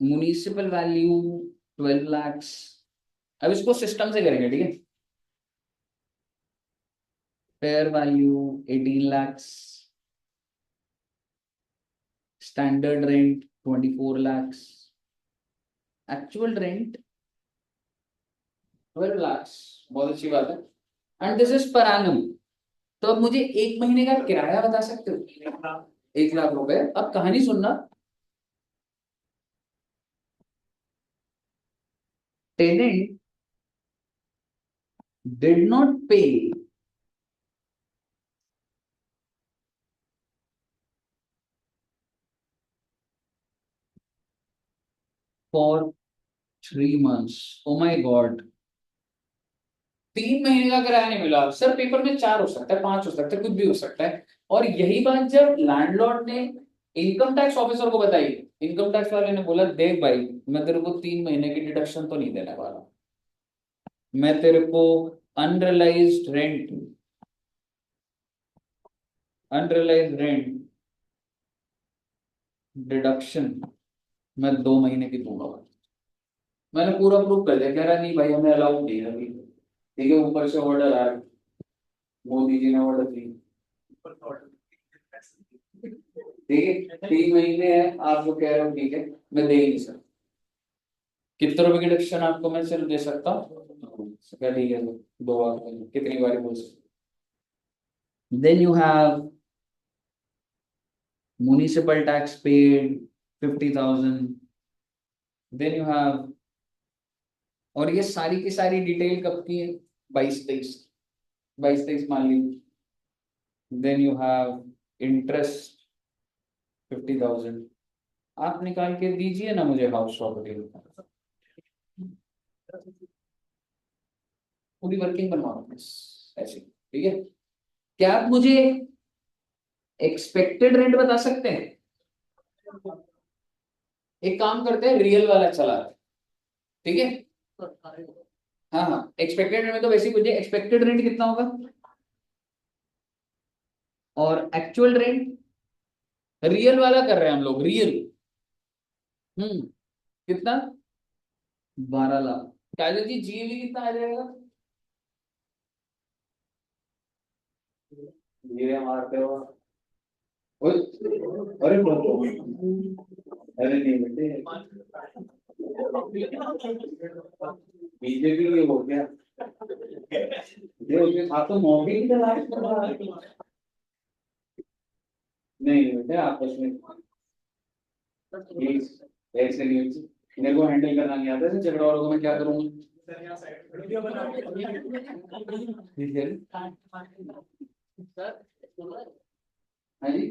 Municipal value 12 lakhs। अब इसको सिस्टम से करेंगे, ठीक है। Fair value 18 lakhs। Standard rent 24 lakhs। Actual rent 12 lakhs। बहुत अच्छी बात है। And this is per annum. तो अब मुझे एक महीने का किराया बता सकते हो? 1 लाख रुपए। अब कहानी सुनना। Tenant did not pay for 3 months। Oh my God, 3 महीने का किराया नहीं मिला सर। पेपर में 4 हो सकता है, 5 हो सकता है, कुछ भी हो सकता है। और यही बात जब लैंडलॉर्ड ने इनकम टैक्स ऑफिसर को बताई, इनकम टैक्स वाले ने बोला देख भाई, मैं तेरे को 3 महीने की डिडक्शन तो नहीं देने वाला, मैं तेरे को unrealised rent, unrealised rent deduction मैं 2 महीने की दूंगा। मैंने पूरा प्रूफ कर दिया, कह रहा नहीं भाई हमें अलाउड नहीं है अभी। ठीक है, ऊपर से ऑर्डर आया, मोदी जी ने ऑर्डर दी। ठीक है, 3 महीने है, आप जो कह रहे हो ठीक है, मैं दे ही नहीं सकता। कितने रुपए की डिडक्शन आपको मैं सिर्फ दे सकता हूँ? कर दी है तो 2 बार कितनी बार बोल सकते। Then you have municipal tax paid 50,000. Then you have, और ये सारी की सारी डिटेल कब की है, 22-23 मान लीजिए। Then you have interest 50,000। आप निकाल के दीजिए ना मुझे हाउस प्रॉपर्टी, पूरी वर्किंग बनवाओ ऐसे, ठीक है। क्या आप मुझे एक्सपेक्टेड रेंट बता सकते हैं? एक काम करते हैं, रियल वाला चलाते हैं, ठीक है। हाँ हाँ, एक्सपेक्टेड रेंट में तो वैसे ही पूछिए, एक्सपेक्टेड रेंट कितना होगा और एक्चुअल रेंट। रियल वाला कर रहे हैं हम लोग, रियल। कितना? 12 लाख। काजल जी जीएवी कितना आ जाएगा? धीरे मारते हो। ओए, अरे अरे नहीं बेटे, बीजेपी ये हो गया, ये आप तो मौके की तलाश कर रहा है। नहीं बेटे आपस में प्लीज ऐसे नहीं, मेरे को हैंडल करना नहीं आता, ऐसे झगड़ा और मैं क्या करूंगा। हाँ जी,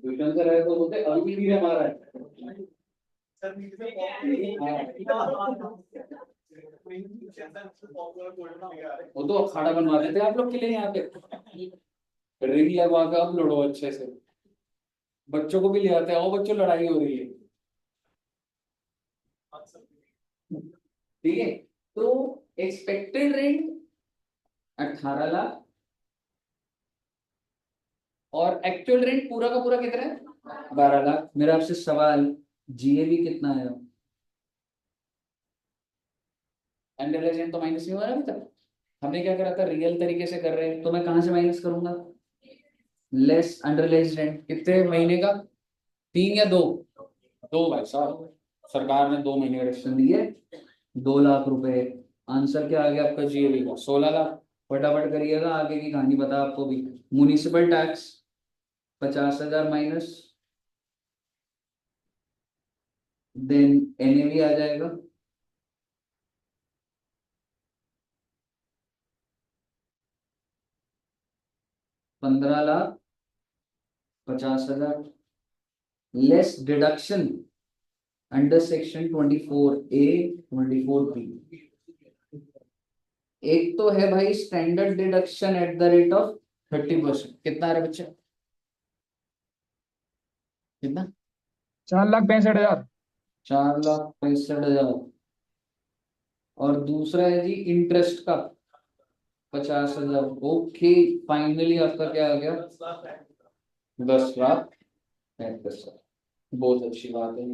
ट्यूशन से रहे तो बोलते अभी भी हमारा है। वो तो अखाड़ा बनवा देते आप लोग के लिए यहाँ पे, रिंग लगवा के आप लड़ो अच्छे से, बच्चों को भी ले आते हैं, आओ बच्चों लड़ाई हो रही है, ठीक है। तो एक्सपेक्टेड रेंट 18 लाख और एक्चुअल रेंट पूरा का पूरा कितना है? 12 लाख। मेरा आपसे सवाल, जीएवी कितना है? अनरियलाइज्ड रेंट तो माइनस नहीं हो रहा अभी तक। हमने क्या करा था, रियल तरीके से कर रहे हैं, तो मैं कहां से माइनस करूंगा? Less unrealised rent. कितने महीने का? 3 या 2? 2 भाई साहब, सरकार ने 2 महीने का रिडक्शन दी है, 2 लाख रुपए। आंसर क्या आ गया आपका जीएवी का? 16 लाख। फटाफट करिएगा, आगे की कहानी पता आपको भी। Municipal tax 50,000 minus, then NAV आ जाएगा 15,50,000, less deduction under section 24A 24B। एक तो है भाई standard deduction at the rate of 30%। कितना आ रहा है बच्चे? कितना?
4,65,000।
4,65,000। और दूसरा है जी इंटरेस्ट का 50,000। ओके, फाइनली आपका क्या आ गया? 10,35,000। बहुत अच्छी बात है,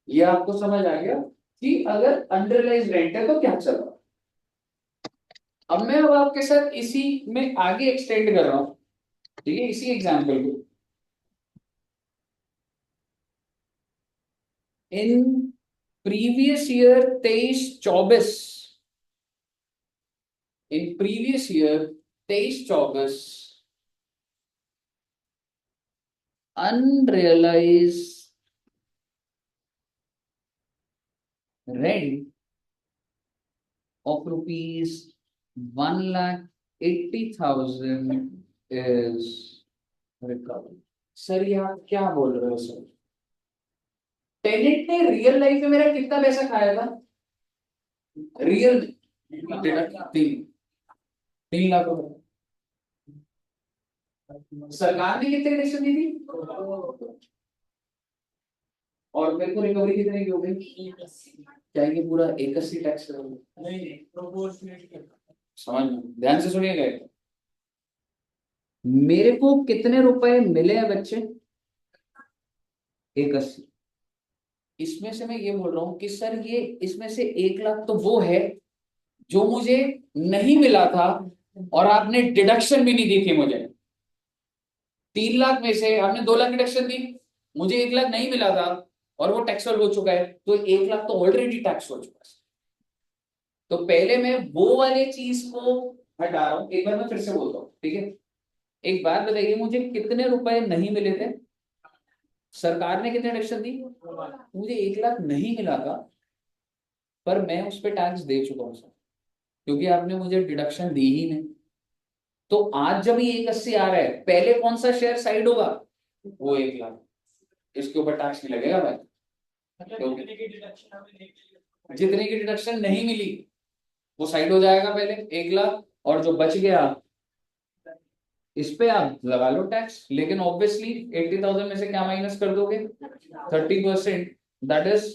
ये आपको समझ आ गया कि अगर अंडरलाइज रेंट है तो क्या चल रहा है। अब मैं अब आपके साथ इसी में आगे एक्सटेंड कर रहा हूं, ठीक है, इसी एग्जाम्पल को। In previous year 23-24, in previous year 23-24, unrealized rent of rupees 1,80,000 is recovered। Sir ये आप क्या बोल रहे हो सर? टेनेंट ने रियल लाइफ में मेरा कितना पैसा खाया था? रियल 3 लाख रुपए। सरकार ने कितने रिडक्शन दी थी और मेरे को रिकवरी कितने की हो गई? क्या ये पूरा 81 टैक्स करोगे? नहीं, समझ में ध्यान से सुनिएगा। मेरे को कितने रुपए मिले हैं बच्चे? 81। इसमें से मैं ये बोल रहा हूं कि सर ये इसमें से 1 लाख तो वो है जो मुझे नहीं मिला था और आपने डिडक्शन भी नहीं दी थी मुझे। 3 लाख में से आपने 2 लाख डिडक्शन दी, मुझे 1 लाख नहीं मिला था, और वो टैक्सेबल हो चुका है, तो 1 लाख तो ऑलरेडी टैक्स हो चुका है। तो पहले मैं वो वाले चीज को हटा रहा हूं। एक बार मैं फिर से बोलता हूँ, ठीक है। एक बात बताइए, मुझे कितने रुपए नहीं मिले थे? सरकार ने कितने डिडक्शन दी? मुझे 1 लाख नहीं मिला था, पर मैं उस पर टैक्स दे चुका हूँ सर, क्योंकि आपने मुझे डिडक्शन दी ही नहीं। तो आज जब ये 180 आ रहा है, पहले कौन सा शेयर साइड होगा? वो 1 लाख। इसके ऊपर टैक्स नहीं लगेगा भाई, जितने की डिडक्शन नहीं मिली वो साइड हो जाएगा पहले 1 लाख, और जो बच गया इस पे आप लगा लो टैक्स। लेकिन ऑब्वियसली 80,000 में से क्या माइनस कर दोगे? 30%, that is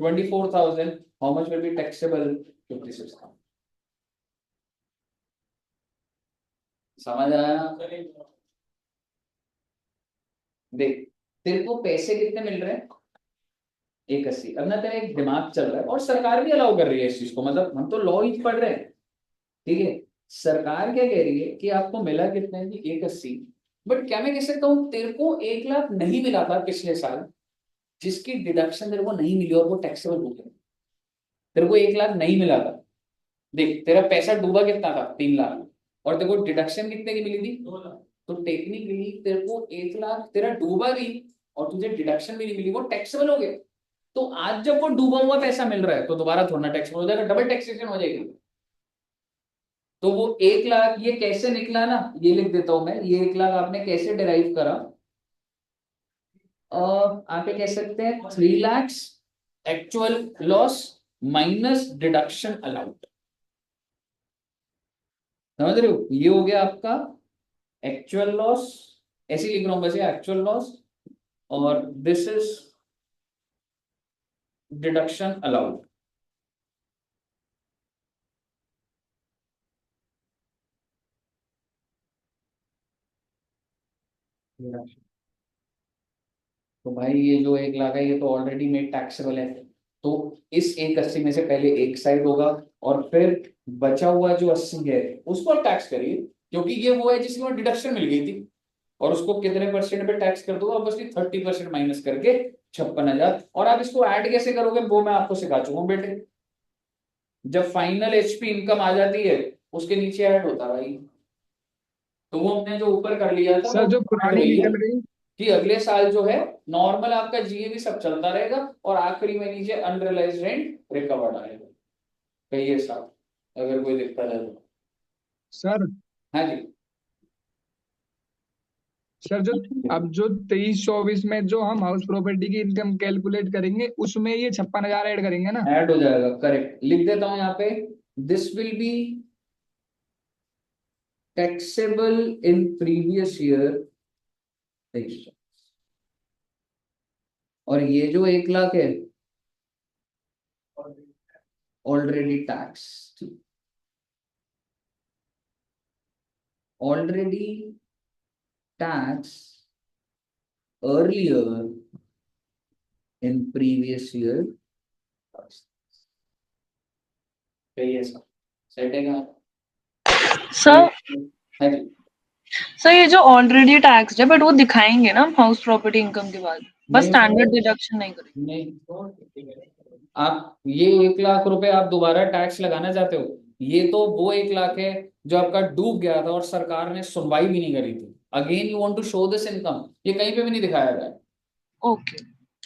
24,000। How much will be taxable? 56,000। समझ आया ना? देख, तेरे को पैसे कितने मिल रहे हैं? 180। अब ना तेरा एक दिमाग चल रहा है, और सरकार भी अलाउ कर रही है इस चीज को, मतलब हम तो लॉ ही पढ़ रहे हैं, ठीक है। सरकार क्या कह रही है कि आपको मिला कितने की? 180। बट क्या मैं कह सकता हूँ तेरे को 1 लाख नहीं मिला था पिछले साल, जिसकी डिडक्शन तेरे को नहीं मिली और वो टैक्सेबल हो गया? तेरे को 1 लाख नहीं मिला था, देख तेरा पैसा डूबा कितना था? 3 लाख, और तेरे को डिडक्शन कितने की मिली थी? 2 लाख। तो टेक्निकली तेरे को 1 लाख तेरा डूबा भी, और तुझे डिडक्शन भी नहीं मिली, वो टैक्सेबल हो गया। तो आज जब वो डूबा हुआ पैसा मिल रहा है, तो दोबारा थोड़ा टैक्सेबल हो जाएगा, डबल टैक्सेशन हो जाएगी। तो वो 1 लाख ये कैसे निकला ना, ये लिख देता हूं मैं। ये 1 लाख आपने कैसे डिराइव करा? आप ये कह सकते हैं 3 lakhs actual loss minus deduction allowed. समझ रहे हो? ये हो गया आपका एक्चुअल लॉस, ऐसे लिख रहा हूं वैसे, एक्चुअल लॉस, और दिस इज डिडक्शन अलाउड। तो भाई ये जो 1 लाख है, ये तो ऑलरेडी मेड टैक्सेबल है। तो इस 180 में से पहले एक साइड होगा, और फिर बचा हुआ जो 80 है उसको टैक्स करिए, क्योंकि ये वो है जिसमें डिडक्शन मिल गई थी। और उसको कितने परसेंट पे टैक्स कर दोगे? ऑब्वियसली 30% माइनस करके 56,000। और आप इसको ऐड कैसे करोगे वो मैं आपको सिखा चुका हूँ बेटे। जब फाइनल एचपी इनकम आ जाती है, उसके नीचे ऐड होता है भाई। तो वो हमने जो ऊपर कर लिया था
सर
वो
जो
ऐड हो
पुरानी
लिया,
निकल गई,
कि अगले साल जो है नॉर्मल आपका जीएबी सब चलता रहेगा, और आखिरी में नीचे अनरियलाइज्ड रेंट रिकवर्ड आएगा। कहिए साहब, अगर कोई दिक्कत है तो।
सर
हाँ जी।
सर जो अब जो 23-24 में जो हम हाउस प्रॉपर्टी की इनकम कैलकुलेट करेंगे, उसमें ये 56,000 ऐड करेंगे ना?
ऐड हो जाएगा, करेक्ट। लिख देता हूं यहाँ पे, this will be taxable in previous year. और ये जो 1 लाख है already tax, already tax earlier in previous year। सही है सर, सेट है क्या?
सर
हाँ जी।
सर ये जो ऑलरेडी टैक्स है, बट वो दिखाएंगे ना हाउस प्रॉपर्टी इनकम के बाद, बस
नहीं,
स्टैंडर्ड डिडक्शन नहीं करेंगे।
नहीं, आप ये 1 लाख रुपए आप दोबारा टैक्स लगाना चाहते हो? ये तो वो 1 लाख है जो आपका डूब गया था और सरकार ने सुनवाई भी नहीं करी थी। Again you want to show this income, ये कहीं पे भी नहीं दिखाया गया है।
ओके।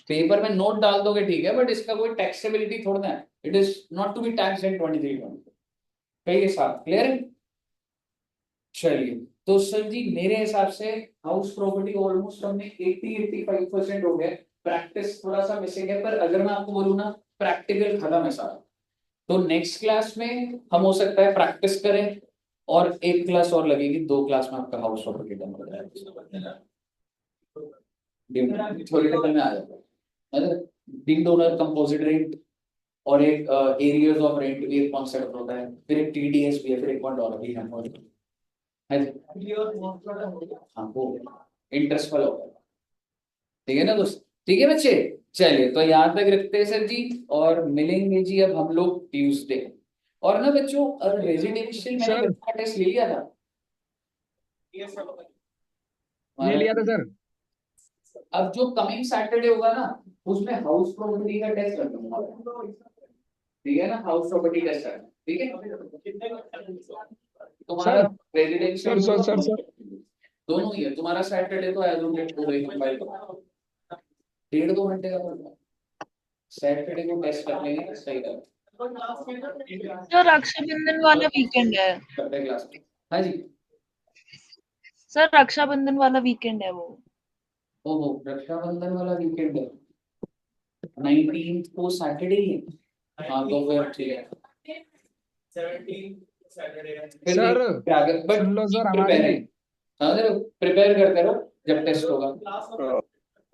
पेपर में नोट डाल दोगे ठीक है, बट इसका कोई टैक्सेबिलिटी थोड़ा है। It is not to be tax in 23। कहिए साहब, क्लियर है? चलिए, तो सर जी मेरे हिसाब से हाउस प्रॉपर्टी ऑलमोस्ट हमने 80-85% हो गया। प्रैक्टिस थोड़ा सा मिसिंग है, पर अगर मैं आपको बोलूँ ना, प्रैक्टिकल खत्म है सारा। तो नेक्स्ट क्लास में हम हो सकता है प्रैक्टिस करें, और एक क्लास और लगेगी, 2 क्लास में आपका हाउस प्रॉपर्टी डन हो जाएगा। थ्योरेटिकल में आ जाता है, डीम्ड ओनर, कंपोजिट रेंट, और एक एरियाज ऑफ रेंट भी एक कॉन्सेप्ट होता है, फिर एक टीडीएस भी है, फिर एक पॉइंट और भी है। हाँ जी। हाँ, वो इंटरेस्ट वाला होगा। ठीक है ना दोस्त? ठीक है बच्चे, चलिए तो याद तक रखते हैं सर जी, और मिलेंगे जी अब हम लोग ट्यूसडे। और ना बच्चों, रेजिडेंशियल मैंने
सर
बच्चा टेस्ट ले लिया था
ये
हमारा।
लिया था सर।
अब जो कमिंग सैटरडे होगा ना, उसमें हाउस प्रॉपर्टी का टेस्ट कर दूंगा, ठीक है ना, हाउस प्रॉपर्टी टेस्ट करना, ठीक है। तुम्हारा
सर
रेजिडेंशियल
सर
दोनों ही है, तुम्हारा सैटरडे तो एलोकेट हो गई, 1.5-2 घंटे का पड़ता है, सैटरडे को टेस्ट कर लेंगे, सही रहेगा।
जो रक्षाबंधन वाला वीकेंड है,
करते क्लास में, हाँ जी।
सर रक्षाबंधन वाला वीकेंड है वो।
ओहो, रक्षाबंधन वाला वीकेंड है, 19th को सैटरडे ही है, हाँ तो फिर ठीक है,
17 सैटरडे है।
फिर
सर
देखते हैं आगे, but
soon low sir
prepare
हमारे
है, हाँ सर प्रिपेयर करते रहो, जब टेस्ट होगा।
क्लास में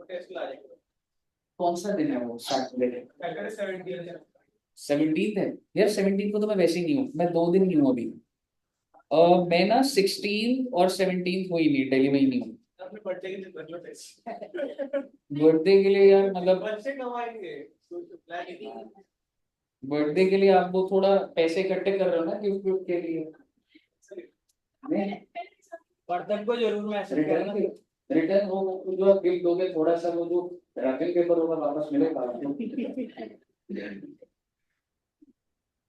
टेस्ट ला जाएगा।
कौन सा दिन है वो, सैटरडे?
सैटरडे 17 है।
17th है यार, 17th को तो मैं वैसे ही नहीं हूँ, मैं 2 दिन नहीं हूँ अभी। मैं ना 16 और 17 को ही नहीं, दिल्ली में ही नहीं हूँ।
अपने बर्थडे के दिन कर लो टेस्ट।
बर्थडे के लिए यार, मतलब
बच्चे कमाएंगे तो प्लान ही नहीं।
बर्थडे के लिए आप वो थोड़ा पैसे इकट्ठे कर रहे हो ना गिफ्ट विफ्ट के लिए,
बर्तन को जरूर मैसेज करना।
रिटर्न वो जो आप गिफ्ट दोगे, थोड़ा सा वो जो रैपिंग पेपर होगा वापस मिलेगा,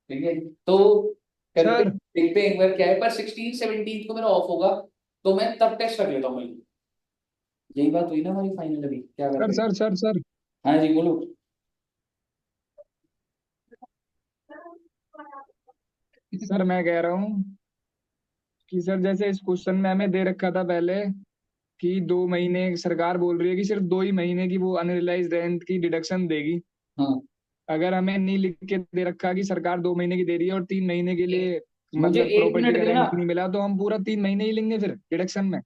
ठीक है। तो करते
सर
देखते हैं एक बार क्या है, पर 16-17 को मेरा ऑफ होगा, तो मैं तब टेस्ट रख लेता हूँ। यही बात हुई ना हमारी फाइनल, अभी क्या
सर
करते हैं?
सर
हाँ जी बोलो।
सर मैं कह रहा हूँ कि सर जैसे इस क्वेश्चन में हमें दे रखा था पहले कि 2 महीने, सरकार बोल रही है कि सिर्फ 2 ही महीने की वो अनरियलाइज्ड रेंट की डिडक्शन देगी।
हाँ,
अगर हमें नहीं लिख के दे रखा कि सरकार 2 महीने की दे रही है और 3 महीने के लिए
मुझे
मतलब
1 मिनट
प्रॉपर्टी का
देना।
रेंट नहीं मिला, तो हम पूरा 3 महीने ही लेंगे फिर डिडक्शन में।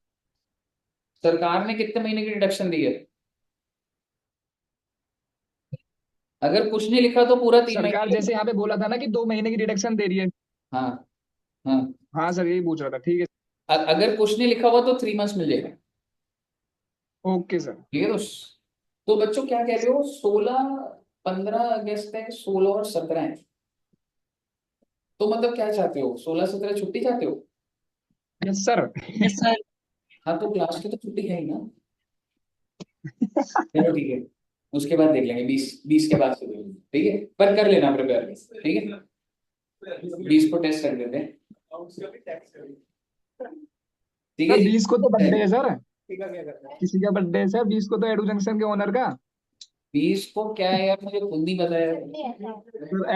सरकार ने कितने महीने की डिडक्शन दी है? अगर कुछ नहीं लिखा तो पूरा 3 महीने
सरकार
लेना।
जैसे यहाँ पे बोला था ना कि 2 महीने की डिडक्शन दे रही है।
हाँ हाँ,
हाँ सर यही पूछ रहा था, ठीक है।
अगर कुछ नहीं लिखा हुआ तो 3 मंथ्स मिल जाएगा,
ओके सर।
ठीक है। तो बच्चों क्या कह रहे हो, 15 अगस्त है, 16 और 17 है, तो मतलब क्या चाहते हो, 16-17 छुट्टी चाहते हो?
Yes sir.
Yes sir.
हाँ तो क्लास की तो छुट्टी है ही ना, चलो ठीक है, उसके बाद देख लेंगे, 20 के बाद से देख लेंगे, ठीक है, पर कर लेना प्रिपेयर, ठीक है। 20 को टेस्ट कर देते हैं,
और उसका भी टैक्स करेंगे।
ठीक
सर
है
20 को तो
जी।
बर्थडे है सर,
ठीक है, क्या करना है?
किसी का बर्थडे है सर 20 को, तो एडू जंक्शन के ओनर का।
20 को क्या है यार, मुझे खुद नहीं पता है।
सर